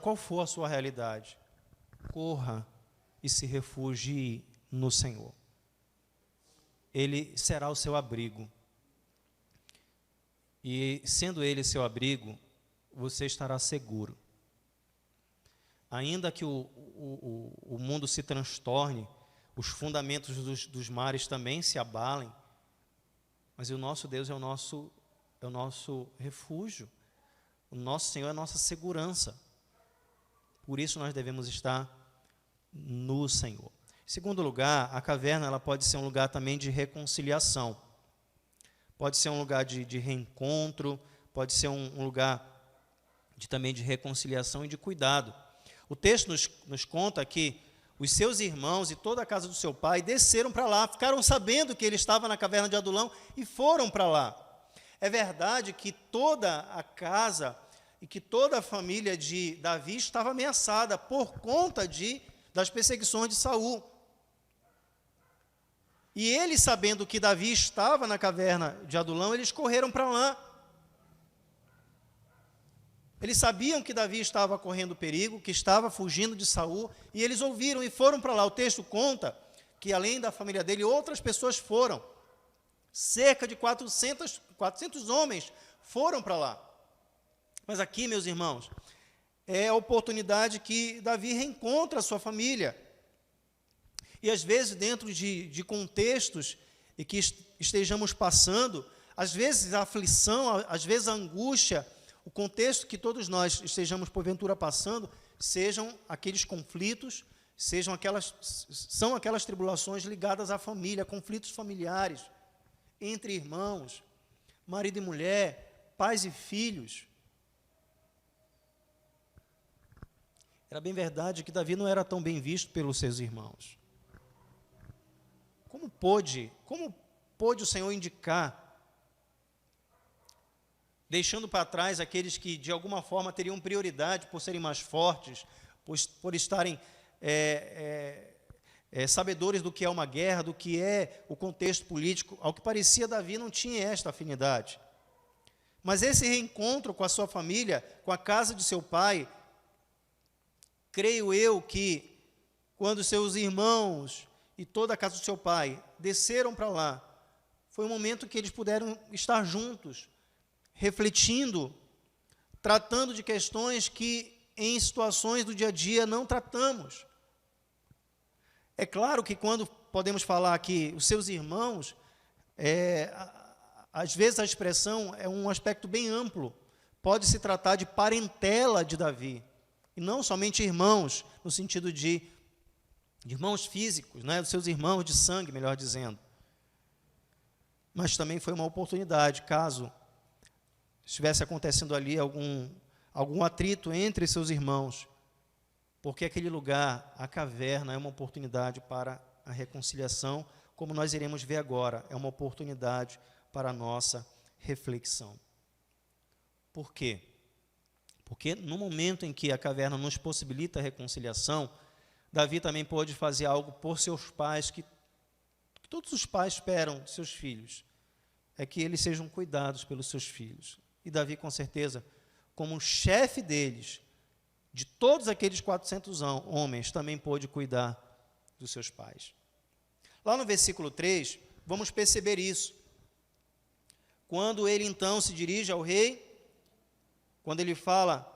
qual for a sua realidade, corra e se refugie no Senhor. Ele será o seu abrigo. E, sendo Ele seu abrigo, você estará seguro. Ainda que o mundo se transtorne, os fundamentos dos mares também se abalem, mas o nosso Deus é o nosso refúgio. O nosso Senhor é a nossa segurança. Por isso nós devemos estar no Senhor. Em segundo lugar, a caverna ela pode ser um lugar também de reconciliação. Pode ser um lugar de reencontro, pode ser um lugar também de reconciliação e de cuidado. O texto nos conta que os seus irmãos e toda a casa do seu pai desceram para lá, ficaram sabendo que ele estava na caverna de Adulão e foram para lá. É verdade que toda a casa e que toda a família de Davi estava ameaçada por conta das perseguições de Saul. E eles, sabendo que Davi estava na caverna de Adulão, eles correram para lá. Eles sabiam que Davi estava correndo perigo, que estava fugindo de Saul, e eles ouviram e foram para lá. O texto conta que, além da família dele, outras pessoas foram. Cerca de 400 homens foram para lá. Mas aqui, meus irmãos, é a oportunidade que Davi reencontra a sua família. E às vezes, dentro de contextos em que estejamos passando, às vezes a aflição, às vezes a angústia, o contexto que todos nós estejamos porventura passando, sejam aqueles conflitos, são aquelas tribulações ligadas à família, conflitos familiares, entre irmãos, marido e mulher, pais e filhos. Era bem verdade que Davi não era tão bem visto pelos seus irmãos. Como pôde o Senhor indicar, deixando para trás aqueles que de alguma forma teriam prioridade por serem mais fortes, por estarem sabedores do que é uma guerra, do que é o contexto político? Ao que parecia, Davi não tinha esta afinidade. Mas esse reencontro com a sua família, com a casa de seu pai, creio eu que quando seus irmãos e toda a casa do seu pai desceram para lá, foi um momento que eles puderam estar juntos, refletindo, tratando de questões que em situações do dia a dia não tratamos. É claro que quando podemos falar que os seus irmãos, às vezes a expressão é um aspecto bem amplo, pode se tratar de parentela de Davi, e não somente irmãos, no sentido de irmãos físicos, né, dos seus irmãos de sangue, melhor dizendo. Mas também foi uma oportunidade, caso estivesse acontecendo ali algum atrito entre seus irmãos, porque aquele lugar, a caverna, é uma oportunidade para a reconciliação, como nós iremos ver agora, é uma oportunidade para a nossa reflexão. Por quê? Porque no momento em que a caverna nos possibilita a reconciliação, Davi também pôde fazer algo por seus pais, que todos os pais esperam de seus filhos, é que eles sejam cuidados pelos seus filhos. E Davi, com certeza, como chefe deles, de todos aqueles 400 homens, também pôde cuidar dos seus pais. Lá no versículo 3, vamos perceber isso. Quando ele então se dirige ao rei, quando ele fala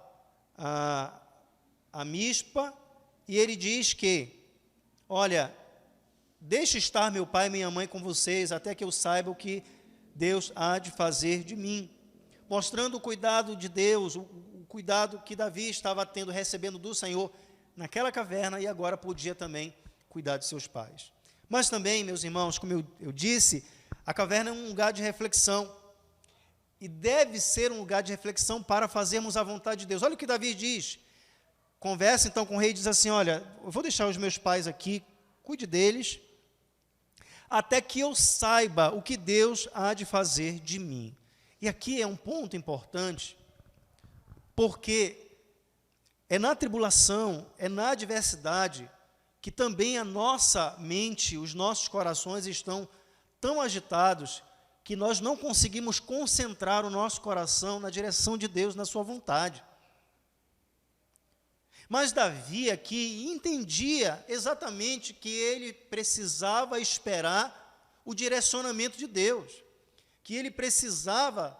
a Mispa, e ele diz que, olha, deixe estar meu pai e minha mãe com vocês, até que eu saiba o que Deus há de fazer de mim. Mostrando o cuidado de Deus, o cuidado que Davi estava recebendo do Senhor naquela caverna, e agora podia também cuidar de seus pais. Mas também, meus irmãos, como eu disse, a caverna é um lugar de reflexão, e deve ser um lugar de reflexão para fazermos a vontade de Deus. Olha o que Davi diz, conversa então com o rei e diz assim, olha, eu vou deixar os meus pais aqui, cuide deles, até que eu saiba o que Deus há de fazer de mim. E aqui é um ponto importante, porque é na tribulação, é na adversidade, que também a nossa mente, os nossos corações estão tão agitados, que nós não conseguimos concentrar o nosso coração na direção de Deus, na sua vontade. Mas Davi aqui entendia exatamente que ele precisava esperar o direcionamento de Deus, que ele precisava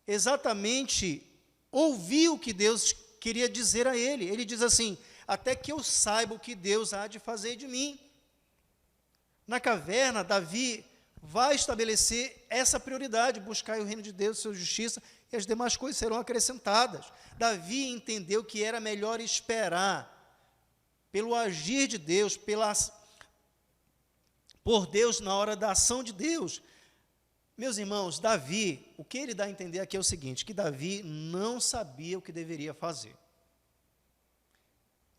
exatamente ouvir o que Deus queria dizer a ele. Ele diz assim, até que eu saiba o que Deus há de fazer de mim. Na caverna, Davi vai estabelecer essa prioridade, buscar o reino de Deus, sua justiça, e as demais coisas serão acrescentadas. Davi entendeu que era melhor esperar pelo agir de Deus, por Deus na hora da ação de Deus. Meus irmãos, Davi, o que ele dá a entender aqui é o seguinte, que Davi não sabia o que deveria fazer,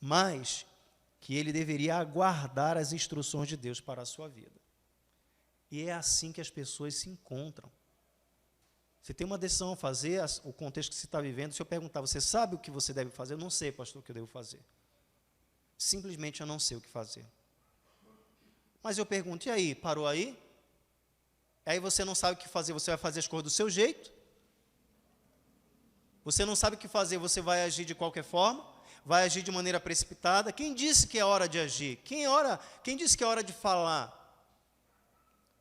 mas que ele deveria aguardar as instruções de Deus para a sua vida. E é assim que as pessoas se encontram. Você tem uma decisão a fazer, o contexto que você está vivendo. Se eu perguntar, você sabe o que você deve fazer? Eu não sei, pastor, o que eu devo fazer. Simplesmente eu não sei o que fazer. Mas eu pergunto, e aí, parou aí? Aí você não sabe o que fazer, você vai fazer as coisas do seu jeito? Você não sabe o que fazer, você vai agir de qualquer forma? Vai agir de maneira precipitada? Quem disse que é hora de agir? Quem disse que é hora de falar?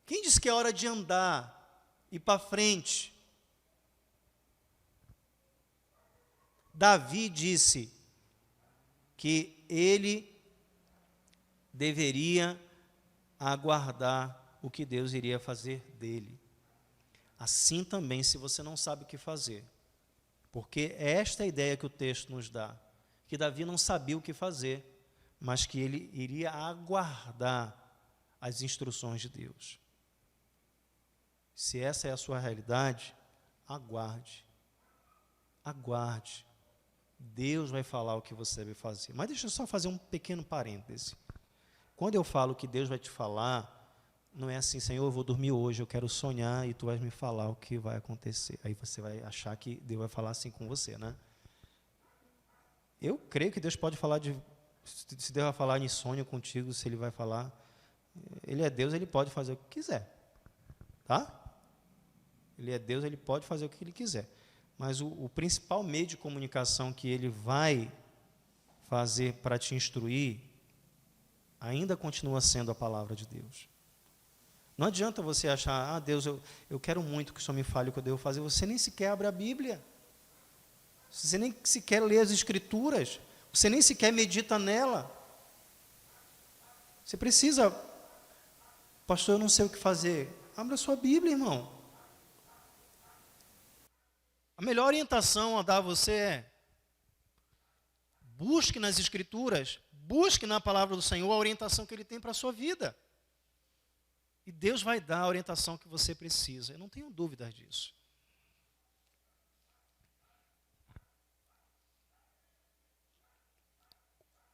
Quem disse que é hora de andar, ir para frente? Davi disse que ele deveria aguardar o que Deus iria fazer dele. Assim também, se você não sabe o que fazer, porque é esta a ideia que o texto nos dá, que Davi não sabia o que fazer, mas que ele iria aguardar as instruções de Deus. Se essa é a sua realidade, aguarde. Aguarde. Deus vai falar o que você deve fazer. Mas deixa eu só fazer um pequeno parêntese. Quando eu falo que Deus vai te falar, não é assim, Senhor, eu vou dormir hoje, eu quero sonhar e tu vais me falar o que vai acontecer. Aí você vai achar que Deus vai falar assim com você, né? Eu creio que Deus pode falar se Deus vai falar em sonho contigo, se Ele vai falar, Ele é Deus, Ele pode fazer o que quiser, tá? Ele é Deus, Ele pode fazer o que Ele quiser. Mas o principal meio de comunicação que Ele vai fazer para te instruir, ainda continua sendo a palavra de Deus. Não adianta você achar, Deus, eu quero muito que o Senhor me fale o que eu devo fazer. Você nem sequer abre a Bíblia. Você nem sequer lê as Escrituras. Você nem sequer medita nela. Você precisa, pastor, eu não sei o que fazer. Abra a sua Bíblia, irmão. A melhor orientação a dar a você é: busque nas Escrituras, busque na palavra do Senhor a orientação que Ele tem para a sua vida. E Deus vai dar a orientação que você precisa. Eu não tenho dúvidas disso.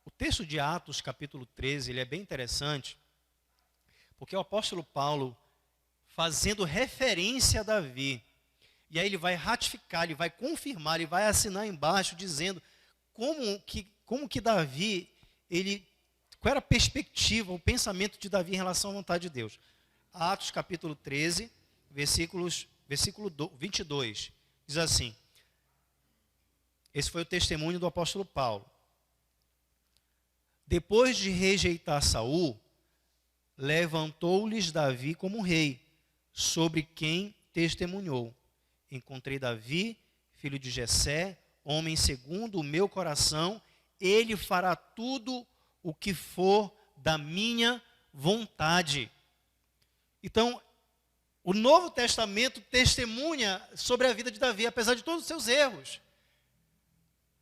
O texto de Atos, capítulo 13, ele é bem interessante, porque o apóstolo Paulo, fazendo referência a Davi, e aí ele vai ratificar, ele vai confirmar, ele vai assinar embaixo, dizendo como que Davi, qual era a perspectiva, o pensamento de Davi em relação à vontade de Deus. Atos capítulo 13, versículo 22, diz assim, esse foi o testemunho do apóstolo Paulo. Depois de rejeitar Saul, levantou-lhes Davi como rei, sobre quem testemunhou. Encontrei Davi, filho de Jessé, homem segundo o meu coração, ele fará tudo o que for da minha vontade. Então, o Novo Testamento testemunha sobre a vida de Davi, apesar de todos os seus erros.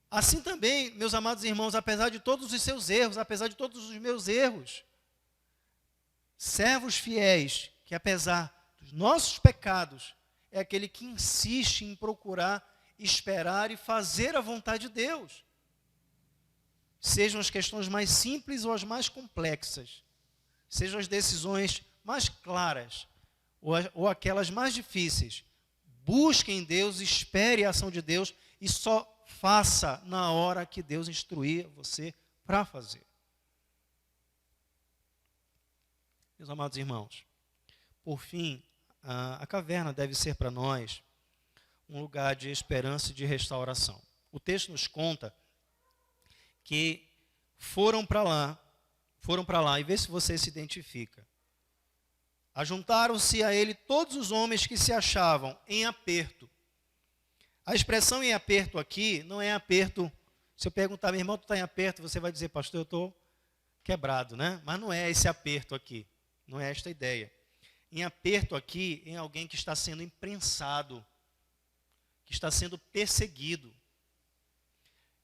Assim também, meus amados irmãos, apesar de todos os seus erros, apesar de todos os meus erros, servos fiéis, que apesar dos nossos pecados, é aquele que insiste em procurar, esperar e fazer a vontade de Deus. Sejam as questões mais simples ou as mais complexas, sejam as decisões mais claras ou aquelas mais difíceis, busque em Deus, espere a ação de Deus e só faça na hora que Deus instruir você para fazer. Meus amados irmãos, por fim, a caverna deve ser para nós um lugar de esperança e de restauração. O texto nos conta que foram para lá, e vê se você se identifica. Ajuntaram-se a ele todos os homens que se achavam em aperto. A expressão em aperto aqui não é aperto. Se eu perguntar, meu irmão, tu está em aperto, você vai dizer, pastor, eu estou quebrado, né? Mas não é esse aperto aqui, não é esta ideia. Em aperto aqui, é alguém que está sendo imprensado, que está sendo perseguido.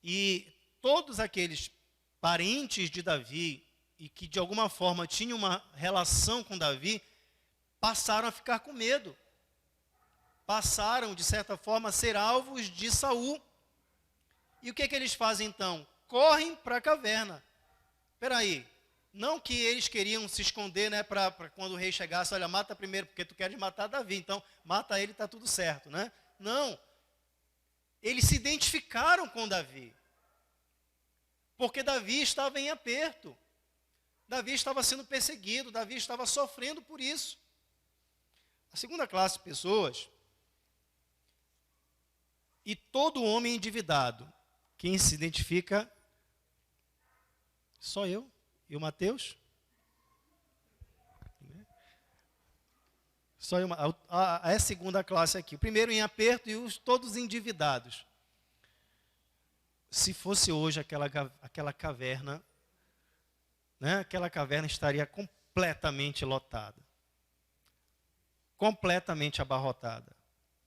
E todos aqueles parentes de Davi, e que de alguma forma tinham uma relação com Davi, passaram a ficar com medo. Passaram, de certa forma, a ser alvos de Saul. E o que eles fazem então? Correm para a caverna. Espera aí, Não que eles queriam se esconder, né, para quando o rei chegasse, olha, mata primeiro, porque tu queres matar Davi, então mata ele e está tudo certo, né? Não. Eles se identificaram com Davi. Porque Davi estava em aperto. Davi estava sendo perseguido, Davi estava sofrendo por isso. A segunda classe de pessoas, e todo homem endividado, quem se identifica, só eu e o Mateus. Só eu, é a segunda classe aqui. O primeiro em aperto e todos endividados. Se fosse hoje aquela caverna, né, aquela caverna estaria completamente lotada. Completamente abarrotada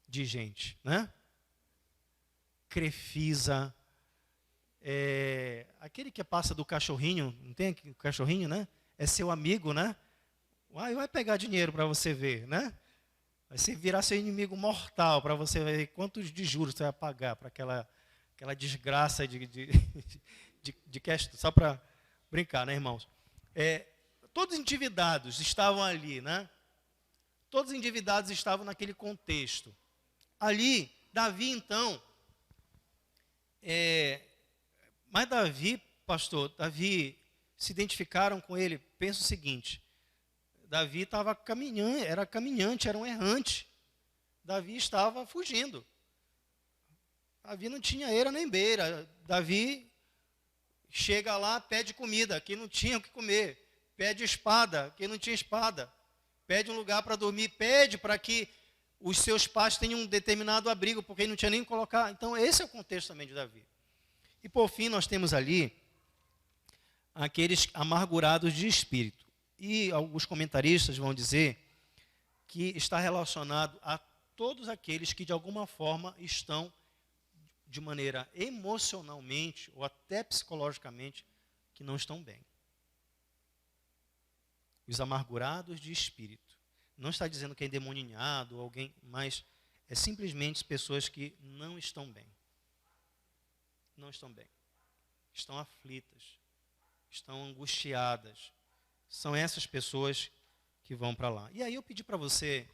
de gente, né? Crefisa, aquele que passa do cachorrinho, não tem o cachorrinho, né? É seu amigo, né? Vai pegar dinheiro para você ver, né? Vai virar seu inimigo mortal para você ver quantos de juros você vai pagar para aquela desgraça de questão, só para brincar, né, irmãos? Todos endividados estavam ali, né? Todos endividados estavam naquele contexto. Ali, Davi, então, mas Davi, pastor, se identificaram com ele, pensa o seguinte, Davi estava caminhando, era caminhante, era um errante. Davi estava fugindo. Davi não tinha eira nem beira. Davi chega lá, pede comida, que não tinha o que comer. Pede espada, que não tinha espada. Pede um lugar para dormir, pede para que os seus pais tenham um determinado abrigo, porque ele não tinha nem que colocar. Então, esse é o contexto também de Davi. E, por fim, nós temos ali aqueles amargurados de espírito. E alguns comentaristas vão dizer que está relacionado a todos aqueles que, de alguma forma, estão, de maneira emocionalmente ou até psicologicamente, que não estão bem. Os amargurados de espírito. Não está dizendo que é endemoninhado ou alguém, mas é simplesmente pessoas que não estão bem. Não estão bem. Estão aflitas. Estão angustiadas. São essas pessoas que vão para lá. E aí eu pedi para você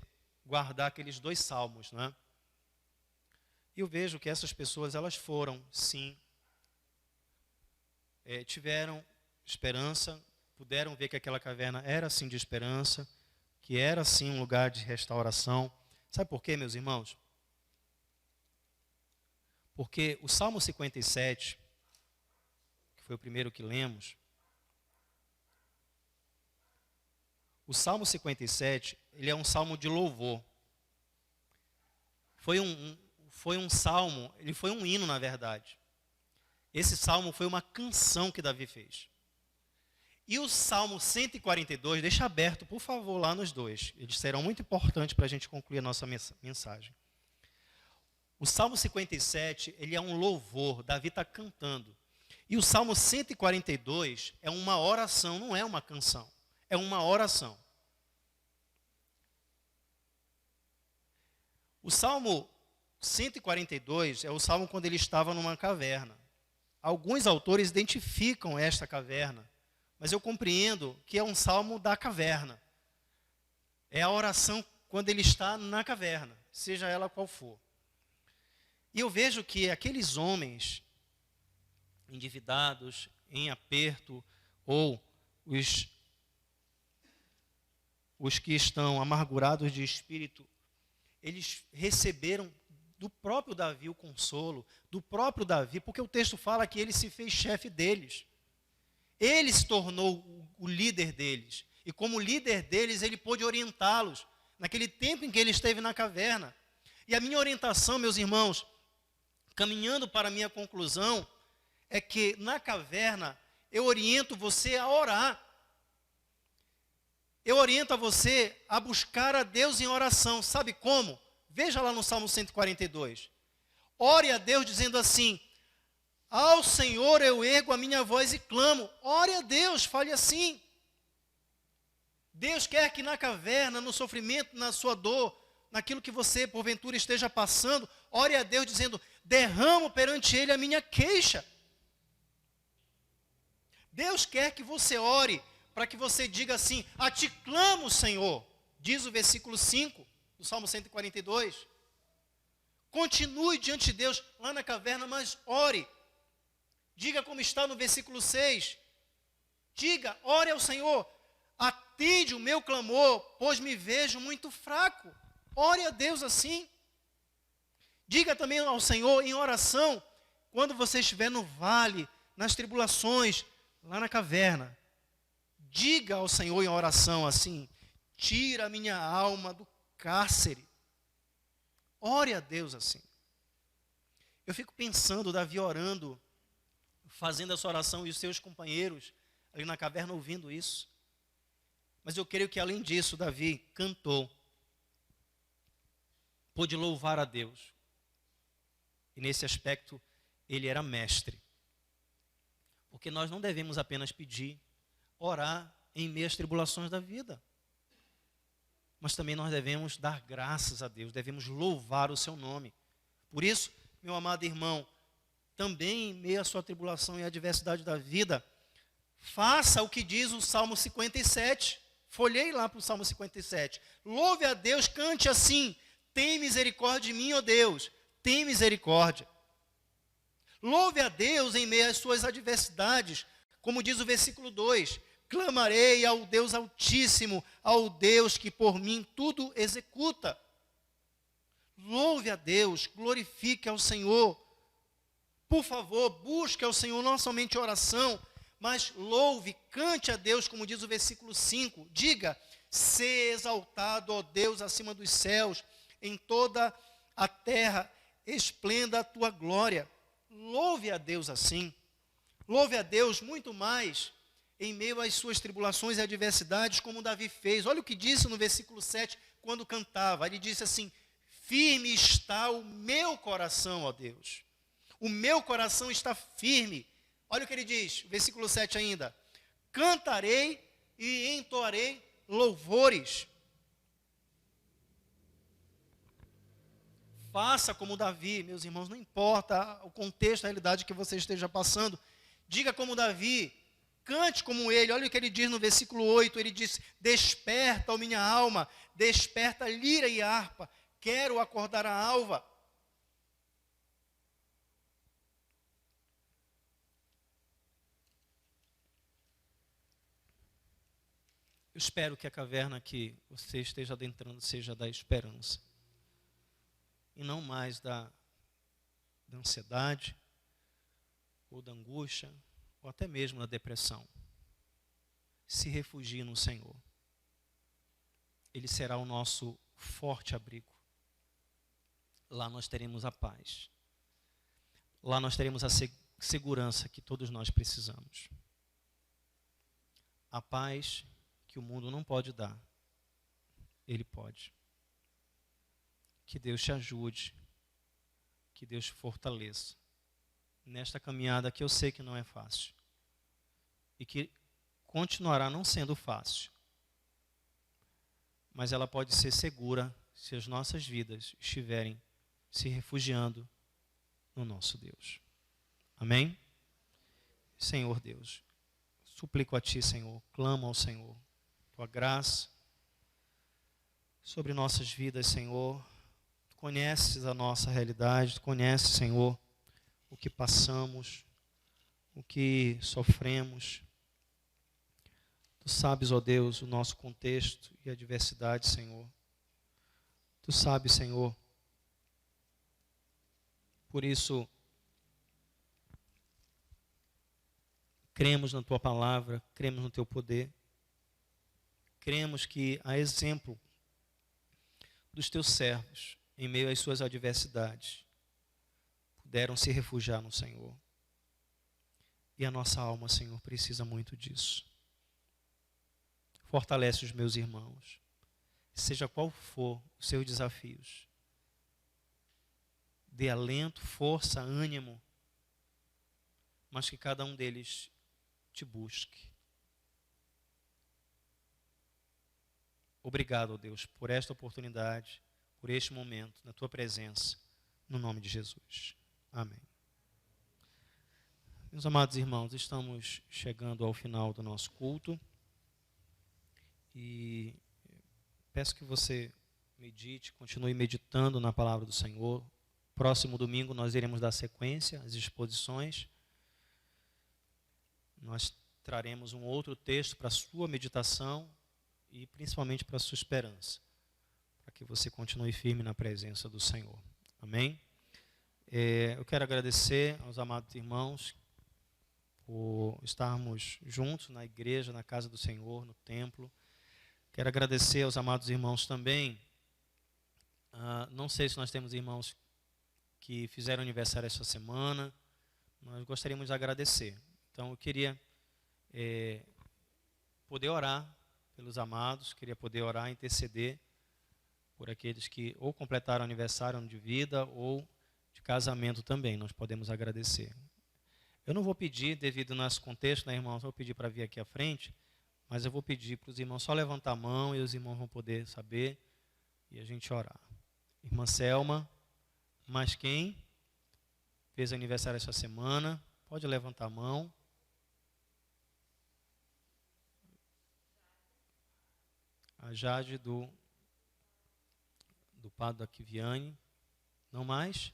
guardar aqueles 2 salmos, né? E eu vejo que essas pessoas, elas foram, sim, tiveram esperança, puderam ver que aquela caverna era, sim, de esperança, que era, sim, um lugar de restauração. Sabe por quê, meus irmãos? Porque o Salmo 57, que foi o primeiro que lemos, o Salmo 57, ele é um salmo de louvor. Foi um salmo, ele foi um hino, na verdade. Esse salmo foi uma canção que Davi fez. E o Salmo 142, deixa aberto, por favor, lá nos 2. Eles serão muito importantes para a gente concluir a nossa mensagem. O Salmo 57, ele é um louvor, Davi está cantando. E o Salmo 142 é uma oração, não é uma canção. É uma oração. O Salmo 142 é o salmo quando ele estava numa caverna. Alguns autores identificam esta caverna, mas eu compreendo que é um salmo da caverna. É a oração quando ele está na caverna, seja ela qual for. E eu vejo que aqueles homens endividados, em aperto, ou os que estão amargurados de espírito, eles receberam do próprio Davi o consolo, do próprio Davi, porque o texto fala que ele se fez chefe deles. Ele se tornou o líder deles. E como líder deles, ele pôde orientá-los naquele tempo em que ele esteve na caverna. E a minha orientação, meus irmãos, caminhando para a minha conclusão, é que na caverna eu oriento você a orar. Eu oriento a você a buscar a Deus em oração. Sabe como? Veja lá no Salmo 142. Ore a Deus dizendo assim: ao Senhor eu ergo a minha voz e clamo. Ore a Deus, fale assim. Deus quer que na caverna, no sofrimento, na sua dor, naquilo que você porventura esteja passando, ore a Deus dizendo: derramo perante Ele a minha queixa. Deus quer que você ore para que você diga assim: a ti clamo, Senhor. Diz o versículo 5 do Salmo 142. Continue diante de Deus lá na caverna, mas ore. Diga como está no versículo 6. Diga, ore ao Senhor. Atende o meu clamor, pois me vejo muito fraco. Ore a Deus assim. Diga também ao Senhor em oração, quando você estiver no vale, nas tribulações, lá na caverna. Diga ao Senhor em oração assim: tira a minha alma do cárcere. Ore a Deus assim. Eu fico pensando, Davi orando, fazendo essa oração, e os seus companheiros ali na caverna ouvindo isso. Mas eu creio que além disso, Davi cantou, pôde louvar a Deus. E nesse aspecto, ele era mestre. Porque nós não devemos apenas pedir, orar em meio às tribulações da vida. Mas também nós devemos dar graças a Deus, devemos louvar o seu nome. Por isso, meu amado irmão, também em meio à sua tribulação e à adversidade da vida, faça o que diz o Salmo 57. Folhei lá para o Salmo 57. Louve a Deus, cante assim: tem misericórdia de mim, ó Deus, tem misericórdia. Louve a Deus em meio às suas adversidades, como diz o versículo 2: clamarei ao Deus Altíssimo, ao Deus que por mim tudo executa. Louve a Deus, glorifique ao Senhor. Por favor, busque ao Senhor não somente oração, mas louve, cante a Deus, como diz o versículo 5. Diga: sê exaltado, ó Deus, acima dos céus, em toda a terra esplenda a tua glória. Louve a Deus assim. Louve a Deus muito mais em meio às suas tribulações e adversidades, como Davi fez. Olha o que disse no versículo 7, quando cantava. Ele disse assim: firme está o meu coração, ó Deus. O meu coração está firme. Olha o que ele diz, versículo 7 ainda: cantarei e entoarei louvores. Faça como Davi, meus irmãos, não importa o contexto, a realidade que você esteja passando. Diga como Davi, cante como ele. Olha o que ele diz no versículo 8, ele diz: desperta, ó minha alma, desperta lira e harpa, quero acordar a alva. Eu espero que a caverna que você esteja adentrando seja da esperança, e não mais da ansiedade, ou da angústia, ou até mesmo da depressão. Se refugie no Senhor. Ele será o nosso forte abrigo. Lá nós teremos a paz. Lá nós teremos a segurança que todos nós precisamos. A paz que o mundo não pode dar, Ele pode. Que Deus te ajude, que Deus te fortaleça nesta caminhada que eu sei que não é fácil e que continuará não sendo fácil, mas ela pode ser segura se as nossas vidas estiverem se refugiando no nosso Deus. Amém? Senhor Deus, suplico a Ti, Senhor, clamo ao Senhor, Tua graça sobre nossas vidas, Senhor. Tu conheces a nossa realidade, Tu conheces, Senhor, o que passamos, o que sofremos. Tu sabes, ó Deus, o nosso contexto e a adversidade, Senhor. Tu sabes, Senhor. Por isso, cremos na Tua palavra, cremos no Teu poder. Cremos que, a exemplo dos Teus servos, em meio às suas adversidades, puderam se refugiar no Senhor. E a nossa alma, Senhor, precisa muito disso. Fortalece os meus irmãos, seja qual for os seus desafios. Dê alento, força, ânimo, mas que cada um deles te busque. Obrigado, ó Deus, por esta oportunidade, por este momento, na Tua presença, no nome de Jesus. Amém. Meus amados irmãos, estamos chegando ao final do nosso culto. E peço que você medite, continue meditando na palavra do Senhor. Próximo domingo nós iremos dar sequência às exposições. Nós traremos um outro texto para a sua meditação e principalmente para a sua esperança, para que você continue firme na presença do Senhor. Amém? Eu quero agradecer aos amados irmãos por estarmos juntos na igreja, na casa do Senhor, no templo. Quero agradecer aos amados irmãos também. Não sei se nós temos irmãos que fizeram aniversário esta semana. Nós gostaríamos de agradecer. Então, eu queria poder orar pelos amados, queria poder orar, interceder por aqueles que ou completaram aniversário de vida ou de casamento também. Nós podemos agradecer. Eu não vou pedir, devido ao nosso contexto, né, irmãos, vou pedir para vir aqui à frente, mas eu vou pedir para os irmãos só levantar a mão e os irmãos vão poder saber e a gente orar. Irmã Selma, mais quem fez aniversário essa semana, pode levantar a mão. A Jade do Padre da Quiviane. Não mais?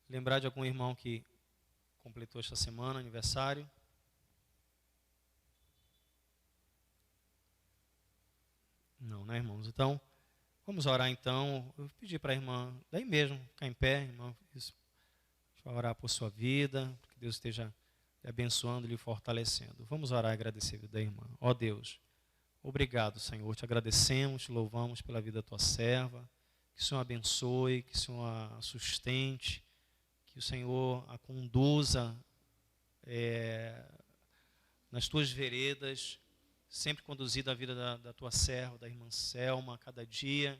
Lembrar de algum irmão que completou esta semana aniversário? Não, né, irmãos? Então, vamos orar então. Eu pedi para a irmã, daí mesmo, ficar em pé, irmã, isso, para orar por sua vida, que Deus esteja lhe abençoando e lhe fortalecendo. Vamos orar e agradecer a vida da irmã. Ó Deus, obrigado, Senhor, te agradecemos, te louvamos pela vida da tua serva, que o Senhor abençoe, que o Senhor a sustente, que o Senhor a conduza nas tuas veredas, sempre conduzida a vida da tua serva, da irmã Selma, a cada dia.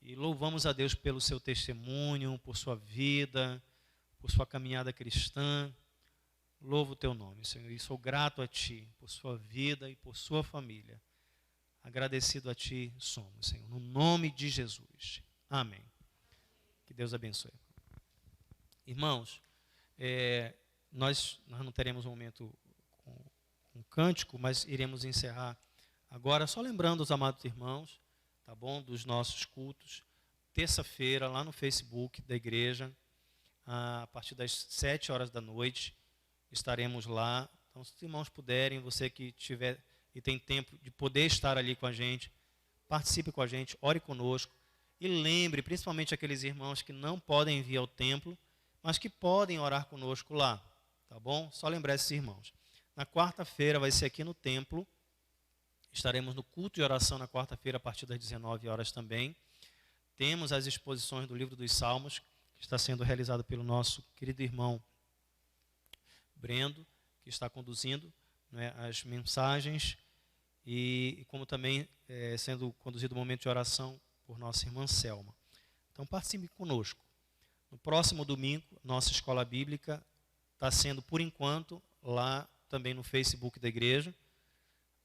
E louvamos a Deus pelo seu testemunho, por sua vida, por sua caminhada cristã. Louvo o teu nome, Senhor, e sou grato a Ti por sua vida e por sua família. Agradecido a Ti somos, Senhor, no nome de Jesus. Amém. Que Deus abençoe. Irmãos, nós não teremos um momento com cântico, mas iremos encerrar agora, só lembrando os amados irmãos, tá bom, dos nossos cultos, terça-feira, lá no Facebook da igreja, a partir das 7 horas da noite, estaremos lá. Então, se os irmãos puderem, você que tiver e tem tempo de poder estar ali com a gente, participe com a gente, ore conosco, e lembre, principalmente aqueles irmãos que não podem vir ao templo, mas que podem orar conosco lá, tá bom? Só lembrar esses irmãos. Na quarta-feira vai ser aqui no templo, estaremos no culto de oração na quarta-feira a partir das 19 horas também. Temos as exposições do livro dos Salmos, que está sendo realizado pelo nosso querido irmão Brendo, que está conduzindo, né, as mensagens, e como também sendo conduzido o momento de oração por nossa irmã Selma. Então participe conosco. No próximo domingo, nossa escola bíblica está sendo, por enquanto, lá também no Facebook da igreja,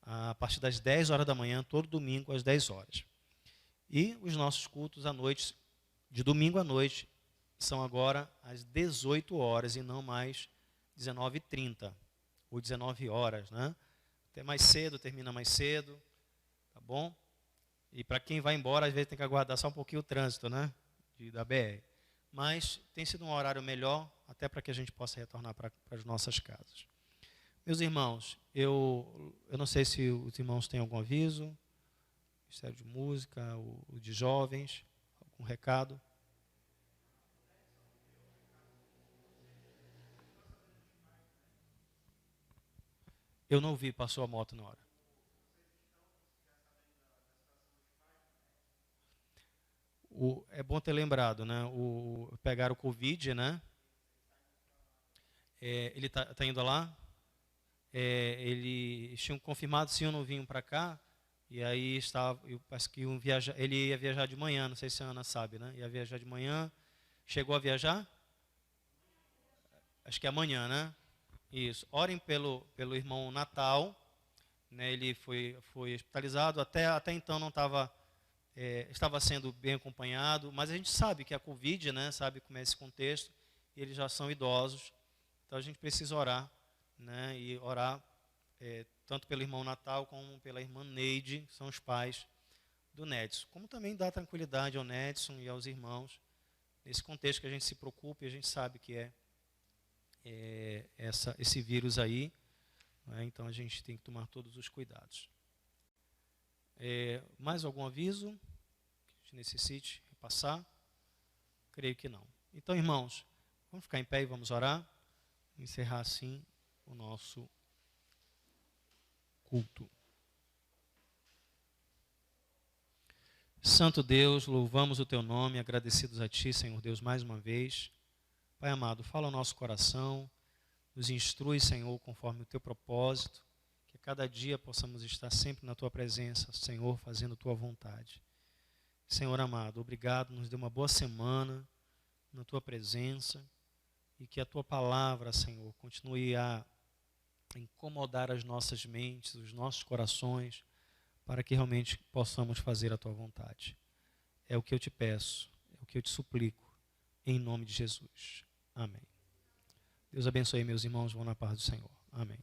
a partir das 10 horas da manhã, todo domingo às 10 horas. E os nossos cultos à noite, de domingo à noite, são agora às 18 horas e não mais 19h30 ou 19 horas, né? Até mais cedo, termina mais cedo, tá bom? E para quem vai embora, às vezes tem que aguardar só um pouquinho o trânsito, né? Da BR. Mas tem sido um horário melhor, até para que a gente possa retornar para as nossas casas. Meus irmãos, eu não sei se os irmãos têm algum aviso, Ministério de Música, o de Jovens, algum recado. Eu não vi, passou a moto na hora. É bom ter lembrado, né? Pegaram o Covid, né? Ele está indo lá. Eles tinham confirmado se ou não vinham para cá. E aí estava, eu parece que ele ia viajar de manhã, não sei se a Ana sabe, né? Ia viajar de manhã. Chegou a viajar? Acho que é amanhã, né? Isso. Orem pelo irmão Natal, né? Ele foi hospitalizado. Até então não estava sendo bem acompanhado, mas a gente sabe que a Covid, né? Sabe como é esse contexto. E eles já são idosos, então a gente precisa orar, né? E orar tanto pelo irmão Natal como pela irmã Neide, que são os pais do Nedson. Como também dá tranquilidade ao Nedson e aos irmãos, nesse contexto que a gente se preocupa e a gente sabe que esse vírus aí, né? Então a gente tem que tomar todos os cuidados. Mais algum aviso que a gente necessite repassar? Creio que não. Então, irmãos, vamos ficar em pé e vamos orar. Encerrar assim o nosso culto. Santo Deus, louvamos o teu nome, agradecidos a ti, Senhor Deus, mais uma vez. Pai amado, fala ao nosso coração, nos instrui, Senhor, conforme o teu propósito, que a cada dia possamos estar sempre na tua presença, Senhor, fazendo tua vontade. Senhor amado, obrigado, nos dê uma boa semana na tua presença e que a tua palavra, Senhor, continue a incomodar as nossas mentes, os nossos corações, para que realmente possamos fazer a tua vontade. É o que eu te peço, é o que eu te suplico, em nome de Jesus. Amém. Deus abençoe meus irmãos, vão na paz do Senhor. Amém.